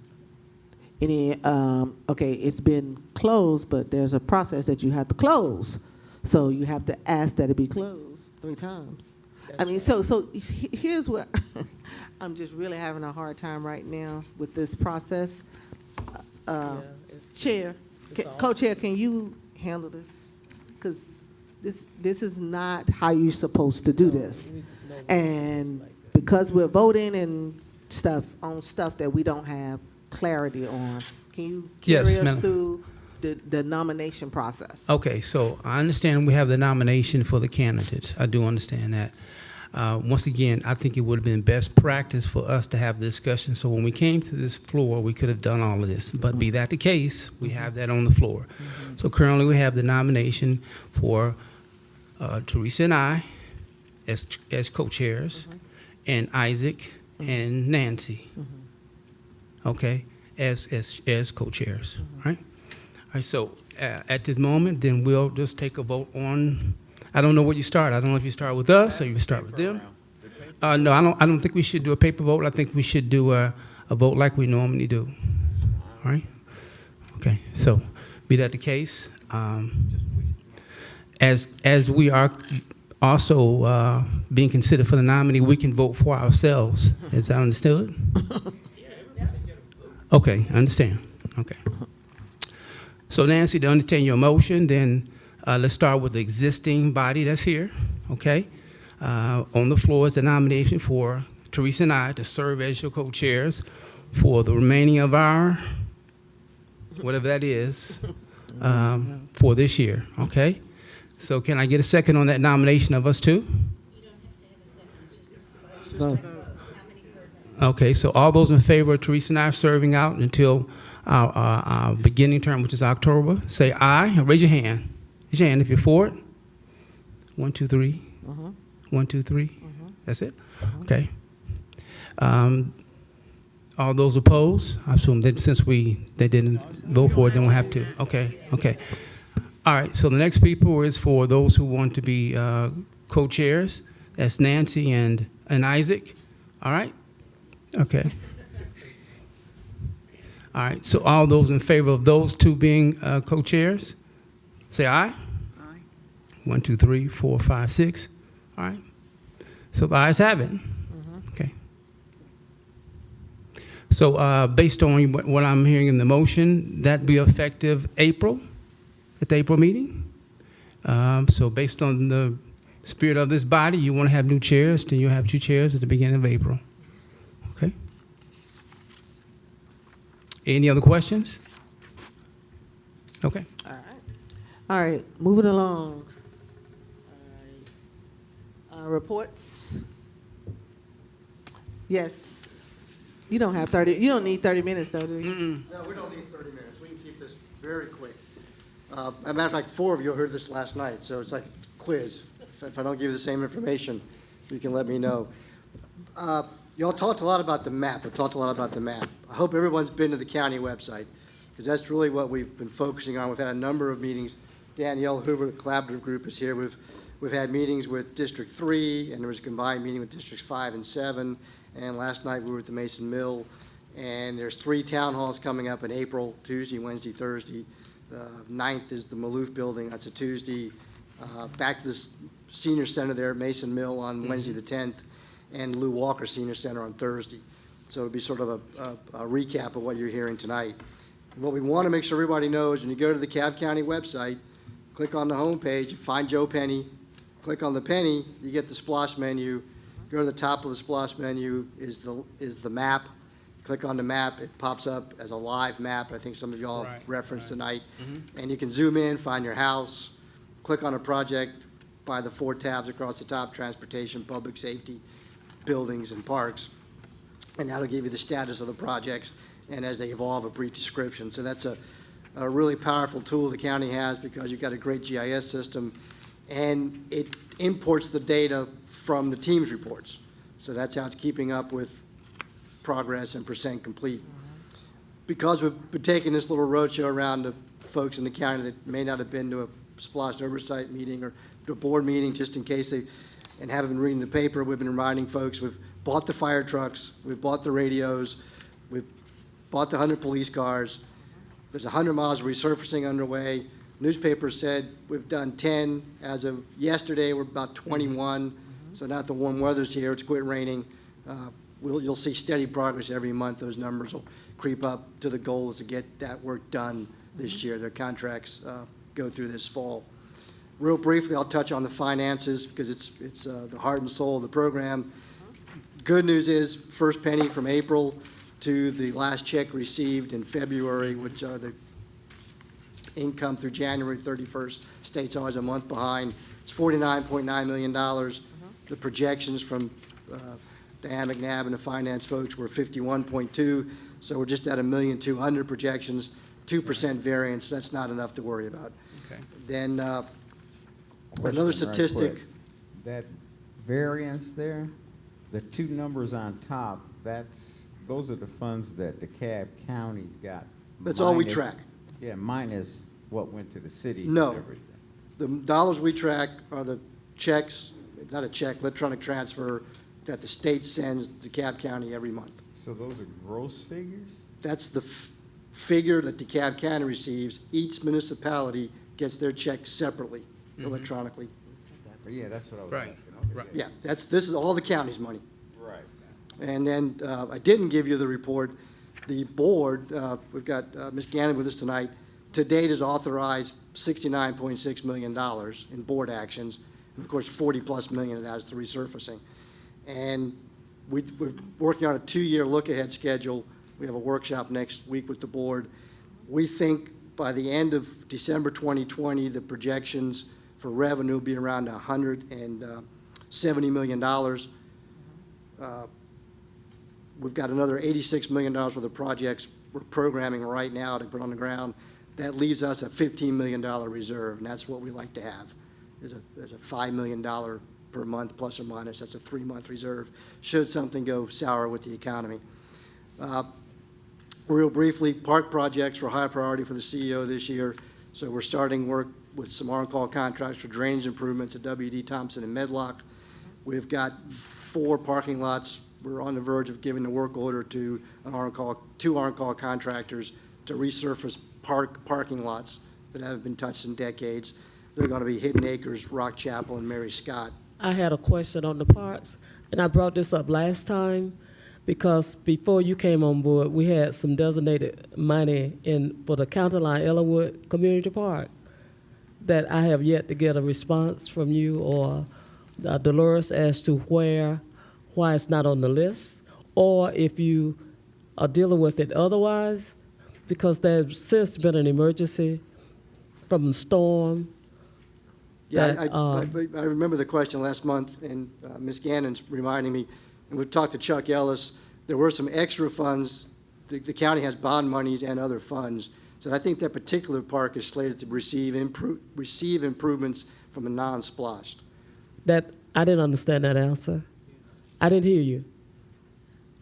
Okay, it's been closed, but there's a process that you have to close. So you have to ask that it be closed 3 times. I mean, so here's what, I'm just really having a hard time right now with this process. Chair, co-chair, can you handle this? Because this is not how you're supposed to do this. And because we're voting and stuff on stuff that we don't have clarity on, can you Yes, carry us ma'am. through the nomination process? Okay, so I understand we have the nomination for the candidates. I do understand that. Once again, I think it would have been best practice for us to have the discussion. So when we came to this floor, we could have done all of this. But be that the case, we have that on the floor. So currently, we have the nomination for Teresa and I as co-chairs, and Isaac and Nancy. Okay, as co-chairs, right? All right. So at this moment, then we'll just take a vote on. I don't know where you start. I don't know if you start with us or you start with them. No, I don't think we should do a paper vote. I think we should do a vote like we normally do. All right? Okay, so be that the case, as we are also being considered for the nominee, we can vote for ourselves. Is that understood? Okay, I understand. Okay. So Nancy, to understand your motion, then let's start with the existing body that's here, okay? On the floor is the nomination for Teresa and I to serve as your co-chairs for the remaining of our, whatever that is, for this year, okay? So can I get a second on that nomination of us two? Okay, so all those in favor of Teresa and I serving out until our beginning term, which is October, say aye, raise your hand. Raise your hand if you're for it. 1, 2, 3. 1, 2, 3. That's it? Okay. All those opposed? I assume that since they didn't vote for it, then we'll have to. Okay, okay. All right, so the next people is for those who want to be co-chairs. That's Nancy and Isaac. All right? Okay. All right, so all those in favor of those two being co-chairs, say aye. Aye. 1, 2, 3, 4, 5, 6. All right. So the ayes have it. Okay. So based on what I'm hearing in the motion, that'd be effective April, at the April meeting. So based on the spirit of this body, you want to have new chairs, then you'll have 2 chairs at the beginning of April. Okay? Any other questions? Okay. All right, moving along. All right. Reports? Yes. You don't need 30 minutes though, do you? No, we don't need 30 minutes. We can keep this very quick. As a matter of fact, 4 of you heard this last night, so it's like a quiz. If I don't give you the same information, you can let me know. Y'all talked a lot about the map. I hope everyone's been to the county website, because that's really what we've been focusing on. We've had a number of meetings. Danielle Hoover, the collaborative group, is here. We've had meetings with District 3, and there was a combined meeting with Districts 5 and 7. And last night we were at the Mason Mill. And there's 3 town halls coming up in April, Tuesday, Wednesday, Thursday. The 9th is the Maloof Building. That's a Tuesday. Back to the Senior Center there at Mason Mill on Wednesday the 10th, and Lou Walker Senior Center on Thursday. So it'll be sort of a recap of what you're hearing tonight. And what we want to make sure everybody knows, when you go to the Cobb County website, click on the home page, find Joe Penny, click on the penny, you get the SPLOST menu. Go to the top of the SPLOST menu is the map. Click on the map, it pops up as a live map. I think some of y'all referenced tonight. And you can zoom in, find your house, click on a project by the 4 tabs across the top: transportation, public safety, buildings, and parks. And that'll give you the status of the projects, and as they evolve, a brief description. So that's a really powerful tool the county has, because you've got a great GIS system, and it imports the data from the team's reports. So that's how it's keeping up with progress and percent complete. Because we've been taking this little roadshow around to folks in the county that may not have been to a SPLOST oversight meeting or to a board meeting, just in case they, and haven't been reading the paper, we've been reminding folks, we've bought the fire trucks, we've bought the radios, we've bought the 100 police cars. There's 100 miles of resurfacing underway. Newspaper said we've done 10. As of yesterday, we're about 21. So now that the warm weather's here, it's quit raining. You'll see steady progress every month. Those numbers will creep up to the goal is to get that work done this year. Their contracts go through this fall. Real briefly, I'll touch on the finances, because it's the heart and soul of the program. Good news is, first penny from April to the last check received in February, which are the income through January 31st. State's always a month behind. It's $49.9 million. The projections from Dan McNabb and the finance folks were 51.2, so we're just at $1,200,000 projections, 2% variance. That's not enough to worry about. Okay. Then another Question right statistic. quick. That variance there, the 2 numbers on top, those are the funds that the DeKalb County's got. That's all we minus- track. Yeah, minus what went to the cities No. and everything. The dollars we track are the checks, not a check, electronic transfer that the state sends to DeKalb County every month. So those are gross figures? That's the figure that DeKalb County receives. Each municipality gets their check separately, electronically. Yeah, that's what I was Right. asking. Okay, Right. Yeah, this is all the county's money. Right. And then I didn't give you the report. The board, we've got Ms. Gannon with us tonight, to date has authorized $69.6 million in board actions. And of course, 40+ million of that is the resurfacing. And we're working on a 2-year look-ahead schedule. We have a workshop next week with the board. We think by the end of December 2020, the projections for revenue will be around $170 million. We've got another $86 million worth of projects we're programming right now to put on the ground. That leaves us a $15 million reserve, and that's what we like to have. There's a $5 million per month, plus or minus. That's a 3-month reserve, should something go sour with the economy. Real briefly, park projects were high priority for the CEO this year, so we're starting work with some on-call contracts for drainage improvements at W.D. Thompson and Medlock. We've got 4 parking lots we're on the verge of giving the work order to two on-call contractors to resurface parking lots that haven't been touched in decades. They're going to be Hidden Acres, Rock Chapel, and Mary Scott. I had a question on the parks, and I brought this up last time because before you came on board, we had some designated money for the County Line Ellenwood Community Park that I have yet to get a response from you or Dolores as to why it's not on the list, or if you are dealing with it otherwise, because there's since been an emergency from the storm. Yeah, that, I remember the question last month, and Ms. Gannon's reminding me, and we talked to Chuck Ellis. There were some extra funds. The county has bond monies and other funds. So I think that particular park is slated to receive improvements from a non-SPLOST. That I didn't understand that answer. I didn't hear you.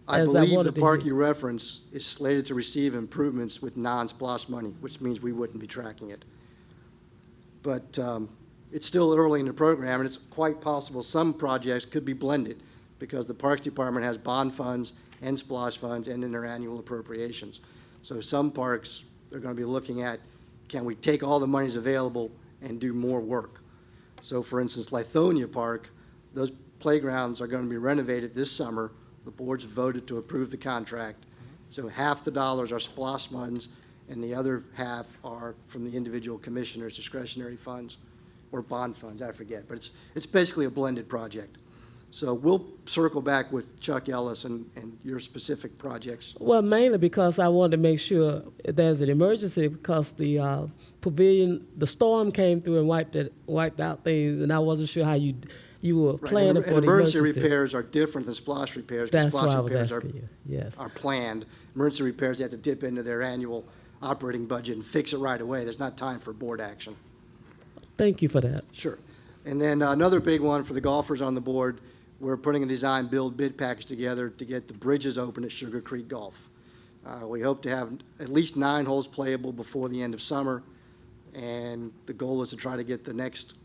I As believe the wanted to park hear. you reference is slated to receive improvements with non-SPLOST money, which means we wouldn't be tracking it. But it's still early in the program, and it's quite possible some projects could be blended because the Parks Department has bond funds and SPLOST funds and in their annual appropriations. So some parks, they're going to be looking at, can we take all the monies available and do more work? So for instance, Lithonia Park, those playgrounds are going to be renovated this summer. The board's voted to approve the contract. So half the dollars are SPLOST funds, and the other half are from the individual commissioners' discretionary funds or bond funds, I forget. But it's basically a blended project. So we'll circle back with Chuck Ellis and your specific projects. Well, mainly because I wanted to make sure there's an emergency because the pavilion, the storm came through and wiped out things, and I wasn't sure how you were Right, planning and for the emergency emergency. repairs are different than SPLOST repairs. 'Cause That's why SPLOST I was repairs asking you. Yes. are planned. Emergency repairs, they have to dip into their annual operating budget and fix it right away. There's not time for board action. Thank you for that. Sure. And then another big one for the golfers on the board, we're putting a design build bid package together to get the bridges open at Sugar Creek Golf. We hope to have at least 9 holes playable before the end of summer, and the goal is to try to get the next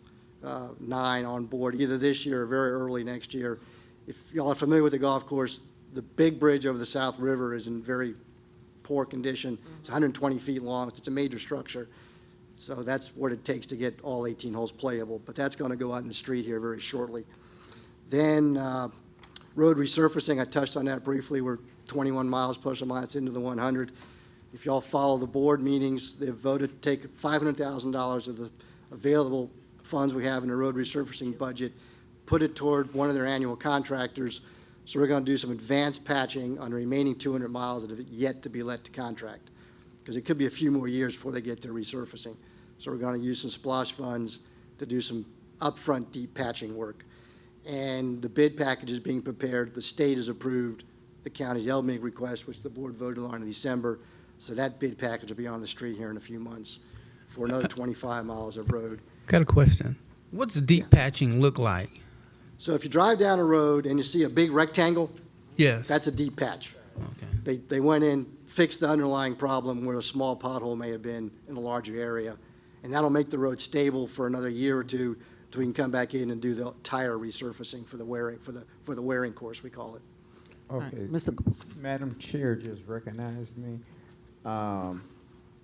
9 on board either this year or very early next year. If y'all are familiar with the golf course, the big bridge over the South River is in very poor condition. It's 120 feet long. It's a major structure. So that's what it takes to get all 18 holes playable, but that's going to go out in the street here very shortly. Then road resurfacing, I touched on that briefly. We're 21 miles plus or minus into the 100. If y'all follow the board meetings, they've voted to take $500,000 of the available funds we have in the road resurfacing budget, put it toward one of their annual contractors. So we're going to do some advanced patching on the remaining 200 miles that have yet to be let to contract, because it could be a few more years before they get their resurfacing. So we're going to use some SPLOST funds to do some upfront deep patching work. And the bid package is being prepared. The state has approved the county's LMIG request, which the board voted on in December. So that bid package will be on the street here in a few months for another 25 miles of road. Got a question. What's deep patching look like? So if you drive down a road and you see a big rectangle, Yes. that's a deep patch. Okay. They went in, fixed the underlying problem where a small pothole may have been in a larger area, and that'll make the road stable for another year or two till we can come back in and do the tire resurfacing for the wearing course, we call it. Okay. Mr. Madam Chair just recognized me.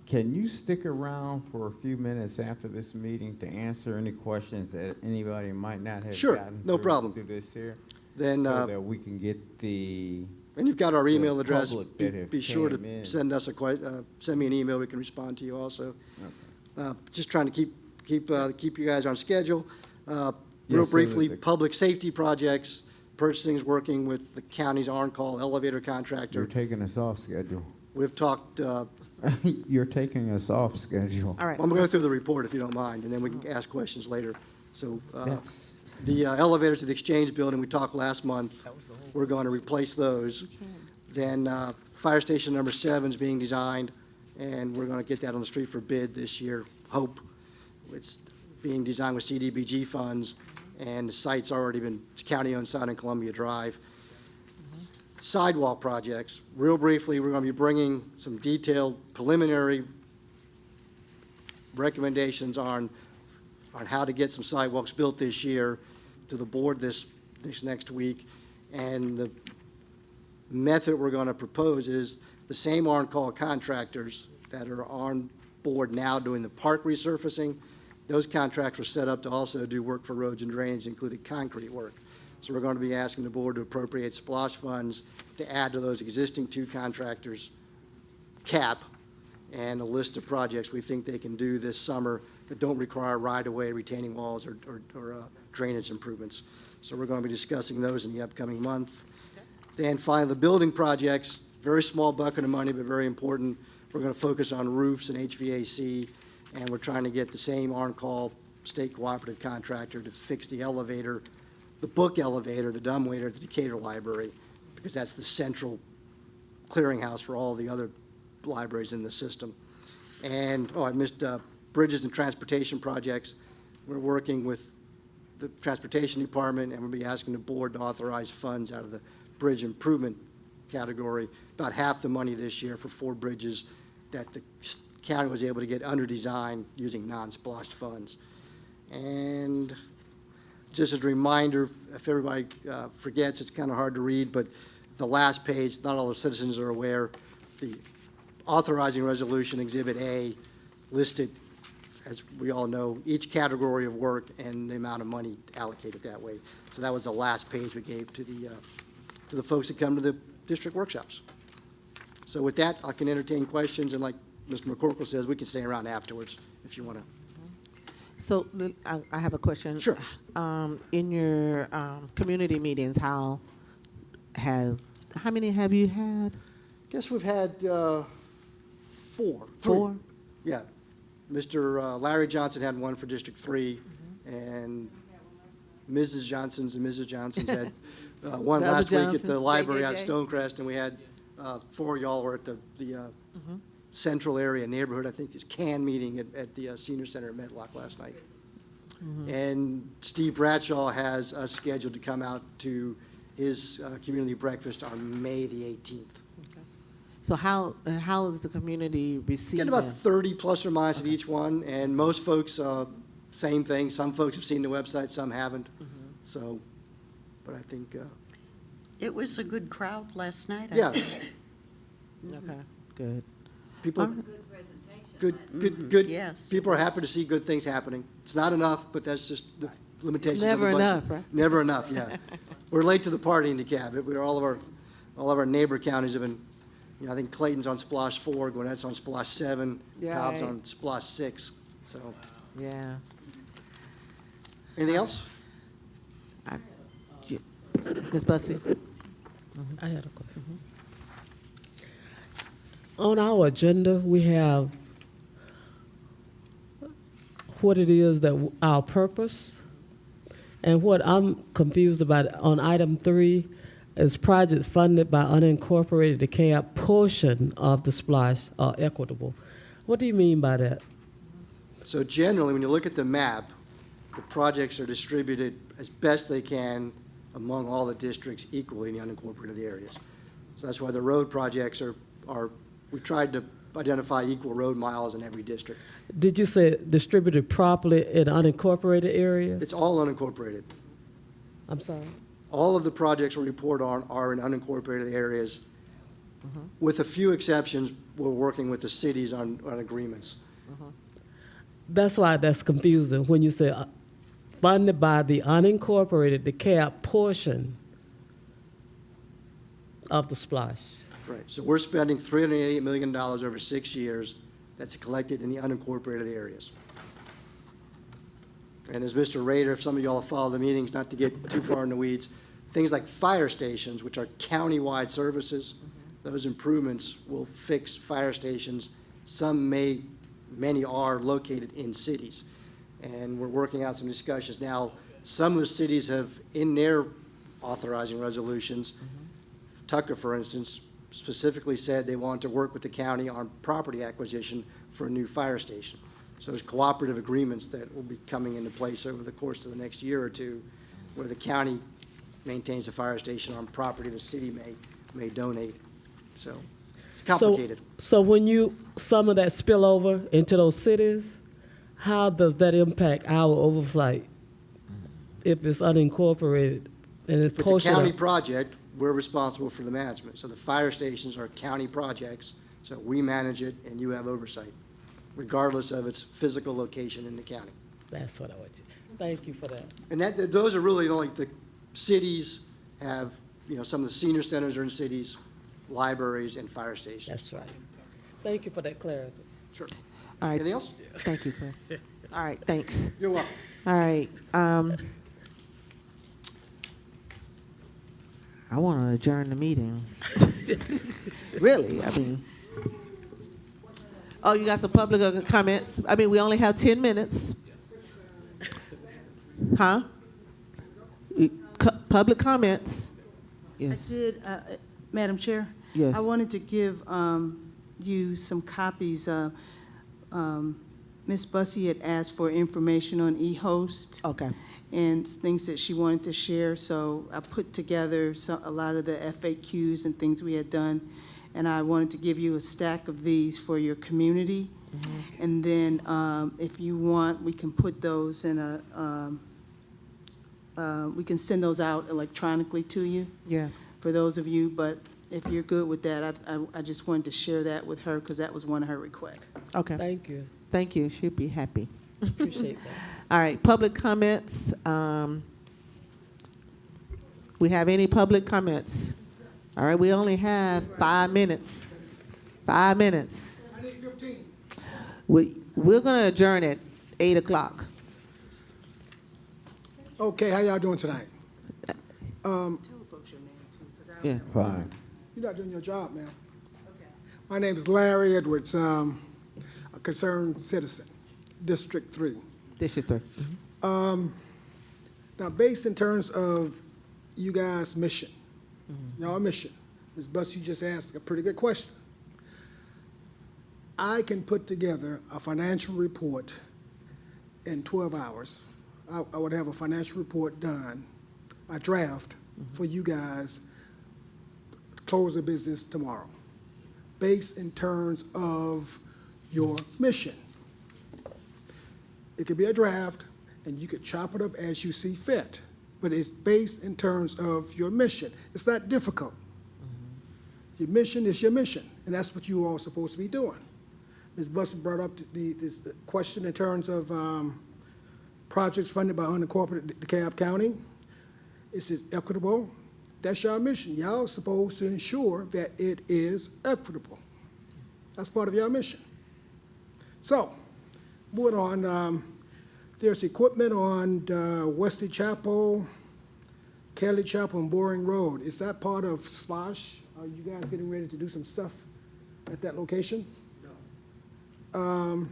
Can you stick around for a few minutes after this meeting to answer any questions that anybody might not have Sure, gotten no problem. through this here? Then, So that we can get the and you've got our email the address. public that have Be sure came to in. send us send me an email. We can respond to you also. Just trying to keep you guys on schedule. Real Yes, so briefly, the- public safety projects, purchasing is working with the county's on-call elevator You're contractor. taking us off schedule. We've talked, You're taking us off schedule. All right. I'm going to go through the report if you don't mind, and then we can ask questions later. So Yes. the elevators at the Exchange Building, we talked last month, we're going to replace those. Then Fire Station number 7 is being designed, and we're going to get that on the street for bid this year, hope. It's being designed with CDBG funds, and the site's already been, it's a county-owned site on Columbia Drive. Sidewalk projects, real briefly, we're going to be bringing some detailed preliminary recommendations on how to get some sidewalks built this year to the board this next week. And the method we're going to propose is the same on-call contractors that are on board now doing the park resurfacing. Those contracts were set up to also do work for roads and drainage, including concrete work. So we're going to be asking the board to appropriate SPLOST funds to add to those existing 2 contractors' cap and a list of projects we think they can do this summer that don't require right-of-way retaining walls or drainage improvements. So we're going to be discussing those in the upcoming month. Then finally, the building projects, very small bucket of money, but very important. We're going to focus on roofs and HVAC, and we're trying to get the same on-call state cooperative contractor to fix the elevator, the book elevator, the dumbwaiter at the Decatur Library, because that's the central clearinghouse for all the other libraries in the system. And, I missed bridges and transportation projects. We're working with the Transportation Department, and we'll be asking the board to authorize funds out of the bridge improvement category, about half the money this year for 4 bridges that the county was able to get under design using non-SPLOST funds. And just as a reminder, if everybody forgets, it's kind of hard to read, but the last page, not all the citizens are aware, the authorizing resolution, Exhibit A, listed, as we all know, each category of work and the amount of money allocated that way. So that was the last page we gave to the folks that come to the district workshops. So with that, I can entertain questions, and like Mr. McCorkle says, we can stay around afterwards if you want to. So I have a question. Sure. In your community meetings, how many have you had? Guess we've had 4. 4? Yeah. Mr. Larry Johnson had one for District 3, and Mrs. Johnson's had one The other last week at the Johnsons, library out of JJJ. Stonecrest, and we had 4 of y'all were at the central area neighborhood, I think it's CAN meeting at the senior center at Medlock last night. And Steve Bradshaw has us scheduled to come out to his community breakfast on May the 18th. So how is the community receiving? Get about 30 plus or minus at each one, and most folks, same thing. Some folks have seen the website, some haven't. So, but I think, It was a good crowd last night. I yeah, think. Okay, good. people, Good presentation. good. Yes. People are happy to see good things happening. It's not enough, but that's just the limitations of the never budget. enough, right? Never enough, yeah. We're late to the party in DeKalb. We're all of our neighbor counties have been, I think Clayton's on SPLOST 4, Gwinnett's on SPLOST 7, Yeah, Cobb's right. on SPLOST 6, so. Yeah. Anything else? Ms. Bussey? I had a question. On our agenda, we have what it is that our purpose, and what I'm confused about on item 3 is projects funded by unincorporated DeKalb portion of the SPLOST are equitable. What do you mean by that? So generally, when you look at the map, the projects are distributed as best they can among all the districts equally in the unincorporated areas. So that's why the road projects are we tried to identify equal road miles in every district. Did you say distributed properly in unincorporated areas? It's all unincorporated. I'm sorry. All of the projects we report on are in unincorporated areas. With a few exceptions, we're working with the cities on agreements. That's why that's confusing when you say funded by the unincorporated DeKalb portion of the SPLOST. Right, so we're spending $388 million over 6 years that's collected in the unincorporated areas. And as Mr. Rader, if some of y'all follow the meetings, not to get too far in the weeds, things like fire stations, which are county-wide services, those improvements will fix fire stations. Many are located in cities. And we're working out some discussions now. Some of the cities have, in their authorizing resolutions, Tucker, for instance, specifically said they want to work with the county on property acquisition for a new fire station. So there's cooperative agreements that will be coming into place over the course of the next year or two, where the county maintains a fire station on property the city may donate. So it's complicated. So when some of that spill over into those cities, how does that impact our oversight if it's unincorporated and it's If it's a county project, we're responsible for the management. So the fire stations are county projects, so we manage it and you have oversight, regardless of its physical location in the county. That's what I want you. Thank you for that. And those are really like the cities have, some of the senior centers are in cities, libraries, and fire stations. That's right. Thank you for that clarity. Sure. All right. Anything else? Thank you, Chris. All right, thanks. You're welcome. All right. I want to adjourn the meeting. Really, I mean. Oh, you got some public comments? I mean, we only have 10 minutes. Huh? Public comments? Yes. I did, Madam Chair? Yes. I wanted to give you some copies. Ms. Bussey had asked for information on eHost. Okay. And things that she wanted to share, so I put together a lot of the FAQs and things we had done, and I wanted to give you a stack of these for your community. Mm-hmm. And then if you want, we can put those in we can send those out electronically to you. Yeah. For those of you, but if you're good with that, I just wanted to share that with her because that was one of her requests. Okay. Thank you. Thank you. She'll be happy. Appreciate that. All right, public comments. We have any public comments? All right, we only have 5 minutes. 5 minutes. I need 15. We're going to adjourn at 8 o'clock. Okay, how y'all doing tonight? Tell folks your name too, because I don't Yeah. know. Fine. You're not doing your job, man. Okay. My name is Larry Edwards, a concerned citizen, District 3. District 3. Now, based in terms of you guys' mission, y'all mission, Ms. Buss, you just asked a pretty good question. I can put together a financial report in 12 hours. I would have a financial report done, a draft, for you guys to close the business tomorrow, based in terms of your mission. It could be a draft, and you could chop it up as you see fit, but it's based in terms of your mission. It's not difficult. Your mission is your mission, and that's what you all are supposed to be doing. Ms. Buster brought up the question in terms of projects funded by unincorporated DeKalb County. Is it equitable? That's your mission. Y'all are supposed to ensure that it is equitable. That's part of your mission. So, moving on, there's equipment on Wesley Chapel, Kelly Chapel, and Boring Road. Is that part of SPLOST? Are you guys getting ready to do some stuff at that location? No.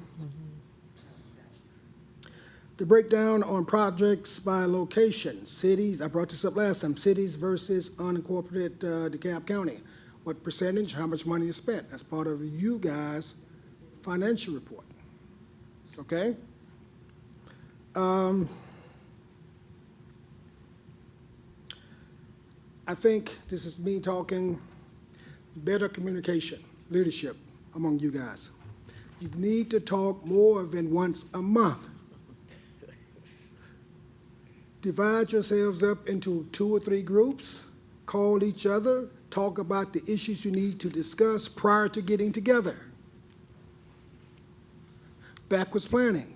The breakdown on projects by location, cities, I brought this up last time, cities versus unincorporated DeKalb County. What percentage, how much money is spent? That's part of you guys' financial report, okay? I think this is me talking better communication, leadership among you guys. You need to talk more than once a month. Divide yourselves up into 2 or 3 groups, call each other, talk about the issues you need to discuss prior to getting together. Backwards planning.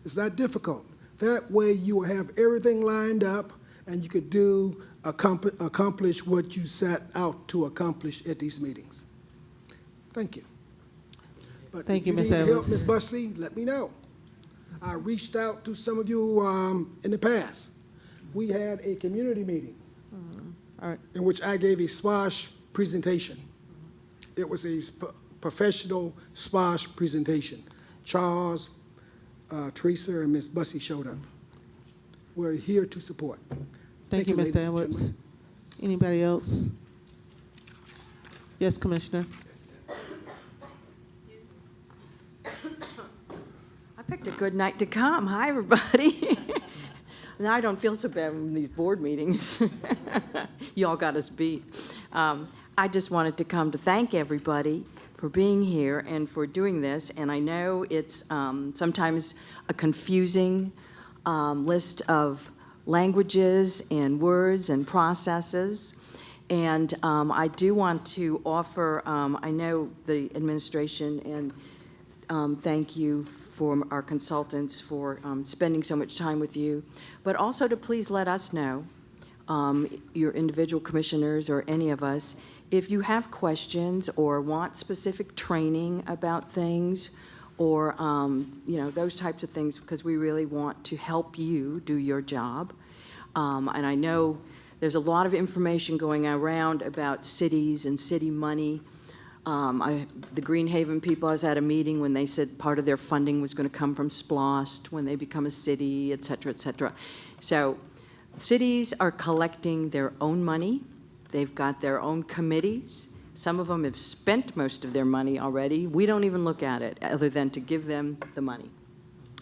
It's not difficult. That way you will have everything lined up and you could accomplish what you set out to accomplish at these meetings. Thank you. But Thank you, Ms. If you need help, Evans. Ms. Bussey, let me know. I reached out to some of you in the past. We had a community meeting All right. in which I gave a SPLOST presentation. It was a professional SPLOST presentation. Charles, Teresa, and Ms. Bussey showed up. We're here to support. Thank you, ladies Mr. and Edwards. gentlemen. Anybody else? Yes, Commissioner. I picked a good night to come. Hi, everybody. Now I don't feel so bad in these board meetings. You all got us beat. I just wanted to come to thank everybody for being here and for doing this. And I know it's sometimes a confusing list of languages and words and processes. And I do want to offer, I know the administration, and thank you for our consultants for spending so much time with you, but also to please let us know, your individual commissioners or any of us, if you have questions or want specific training about things or, those types of things, because we really want to help you do your job. And I know there's a lot of information going around about cities and city money. The Greenhaven people, I was at a meeting when they said part of their funding was going to come from SPLOST when they become a city, et cetera, et cetera. So cities are collecting their own money. They've got their own committees. Some of them have spent most of their money already. We don't even look at it other than to give them the money.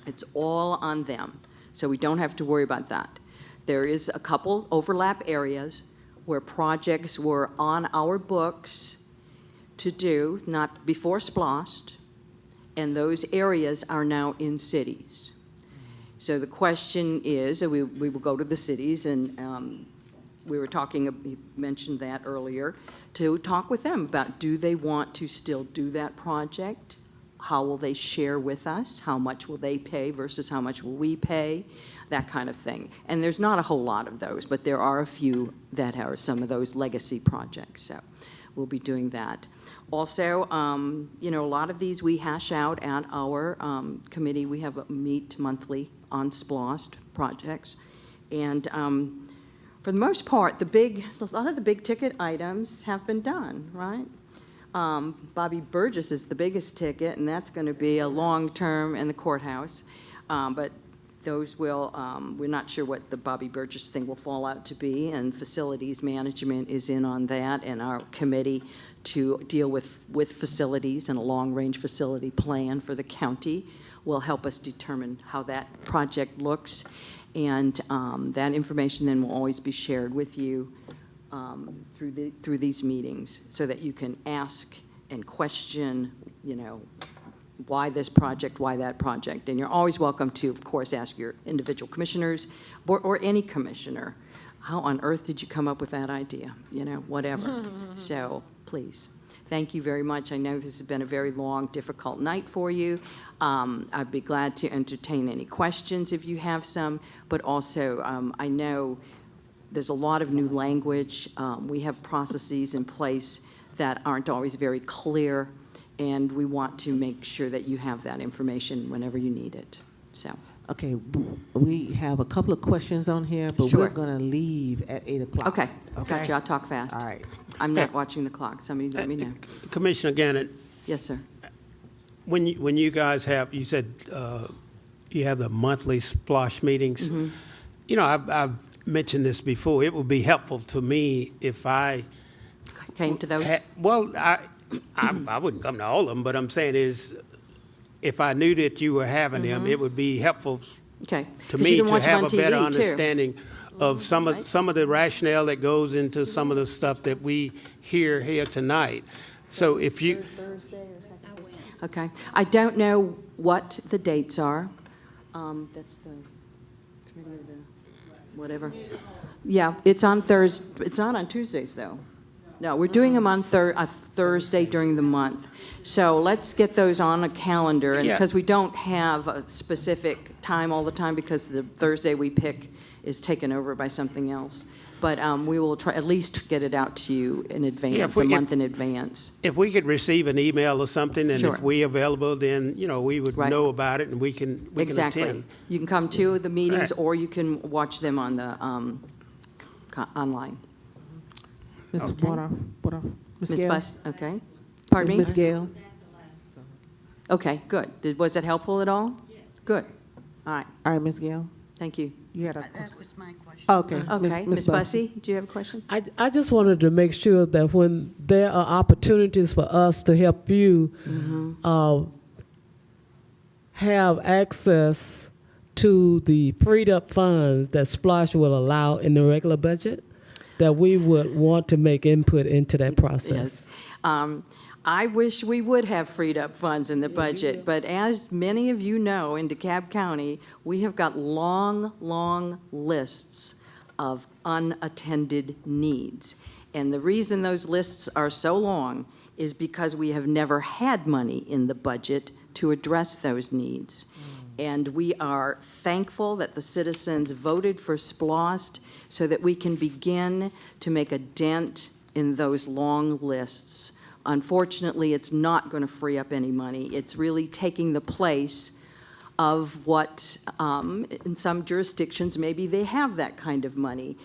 It's all on them, so we don't have to worry about that. There is a couple overlap areas where projects were on our books to do, not before SPLOST, and those areas are now in cities. So the question is, we will go to the cities, and we were talking, he mentioned that earlier, to talk with them about, do they want to still do that project? How will they share with us? How much will they pay versus how much will we pay? That kind of thing. And there's not a whole lot of those, but there are a few that are some of those legacy projects. So we'll be doing that. Also, a lot of these we hash out at our committee. We have a meet monthly on SPLOST projects. And for the most part, a lot of the big ticket items have been done, right? Bobby Burgess is the biggest ticket, and that's going to be a long-term in the courthouse. But those will, we're not sure what the Bobby Burgess thing will fall out to be, and facilities management is in on that, and our committee to deal with facilities and a long-range facility plan for the county will help us determine how that project looks. And that information then will always be shared with you through these meetings so that you can ask and question, why this project, why that project. And you're always welcome to, of course, ask your individual commissioners or any commissioner, how on earth did you come up with that idea? Whatever. So please, thank you very much. I know this has been a very long, difficult night for you. I'd be glad to entertain any questions if you have some, but also I know there's a lot of new language. We have processes in place that aren't always very clear, and we want to make sure that you have that information whenever you need it. So. Okay, we have a couple of questions on here, but Sure. we're going to leave at 8 o'clock. Okay, gotcha. I'll talk fast. All right. I'm not watching the clock. Somebody let me know. Commissioner Gannett, Yes, sir. when you guys have, you said you have the monthly SPLOST meetings. Mm-hmm. I've mentioned this before. It would be helpful to me if I Came to those? I wouldn't come to all of them, but I'm saying is, if I knew that you were having them, it would be helpful Okay. to 'Cause me you can to watch them have on a better TV, too. understanding of some of the rationale that goes into some of the stuff that we hear here tonight. So if you, Okay. I don't know what the dates are. That's the committee of the, whatever. Yeah, it's on Thursday. It's not on Tuesdays, though. No, we're doing them on a Thursday during the month. So let's get those on a calendar, and Yeah. because we don't have a specific time all the time, because the Thursday we pick is taken over by something else. But we will try, at least get it out to you in advance, a month in advance. if we could receive an email or something, and Sure. if we available, then, we would Right. know about it, and we can Exactly. attend. You can come to the meetings, Right. or you can watch them on the online. Ms. Okay. What Ms. Ms. Gale? Bus, okay. Pardon me? Ms. Gale? Okay, good. Was that helpful at all? Yes. Good. All right, All right, Ms. Gale? thank you. You had a, That was my question. okay. Okay, Ms. Bussey, do you have a question? I just wanted to make sure that when there are opportunities for us to help you have access to the freed up funds that SPLOST will allow in the regular budget, that we would want to make input into that process. Yes. I wish we would have freed up funds in the budget, but as many of you know, in DeKalb County, we have got long, long lists of unattended needs. And the reason those lists are so long is because we have never had money in the budget to address those needs. And we are thankful that the citizens voted for SPLOST so that we can begin to make a dent in those long lists. Unfortunately, it's not going to free up any money. It's really taking the place of what, in some jurisdictions, maybe they have that kind of money.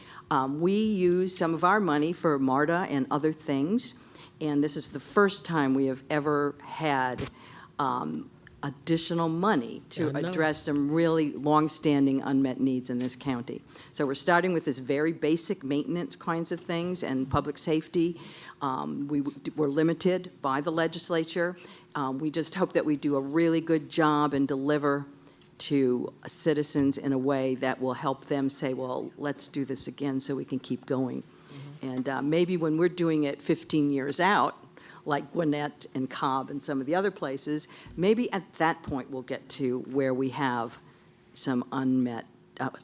We use some of our money for MARTA and other things, and this is the first time we have ever had additional money to address some really long-standing unmet needs in this county. So we're starting with this very basic maintenance kinds of things and public safety. We're limited by the legislature. We just hope that we do a really good job and deliver to citizens in a way that will help them say, well, let's do this again so we can keep going. And maybe when we're doing it 15 years out, like Gwinnett and Cobb and some of the other places, maybe at that point we'll get to where we have some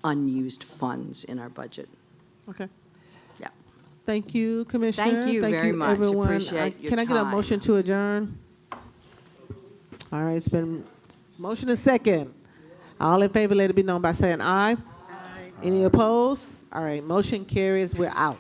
unused funds in our budget. Okay. Yeah. Thank you, Commissioner. Thank you very much. Everyone. Appreciate your Can I get a time. motion to adjourn? All right, it's been motion and second. All in favor, let it be known by saying aye. Aye. Any opposed? All right, motion carries. We're out.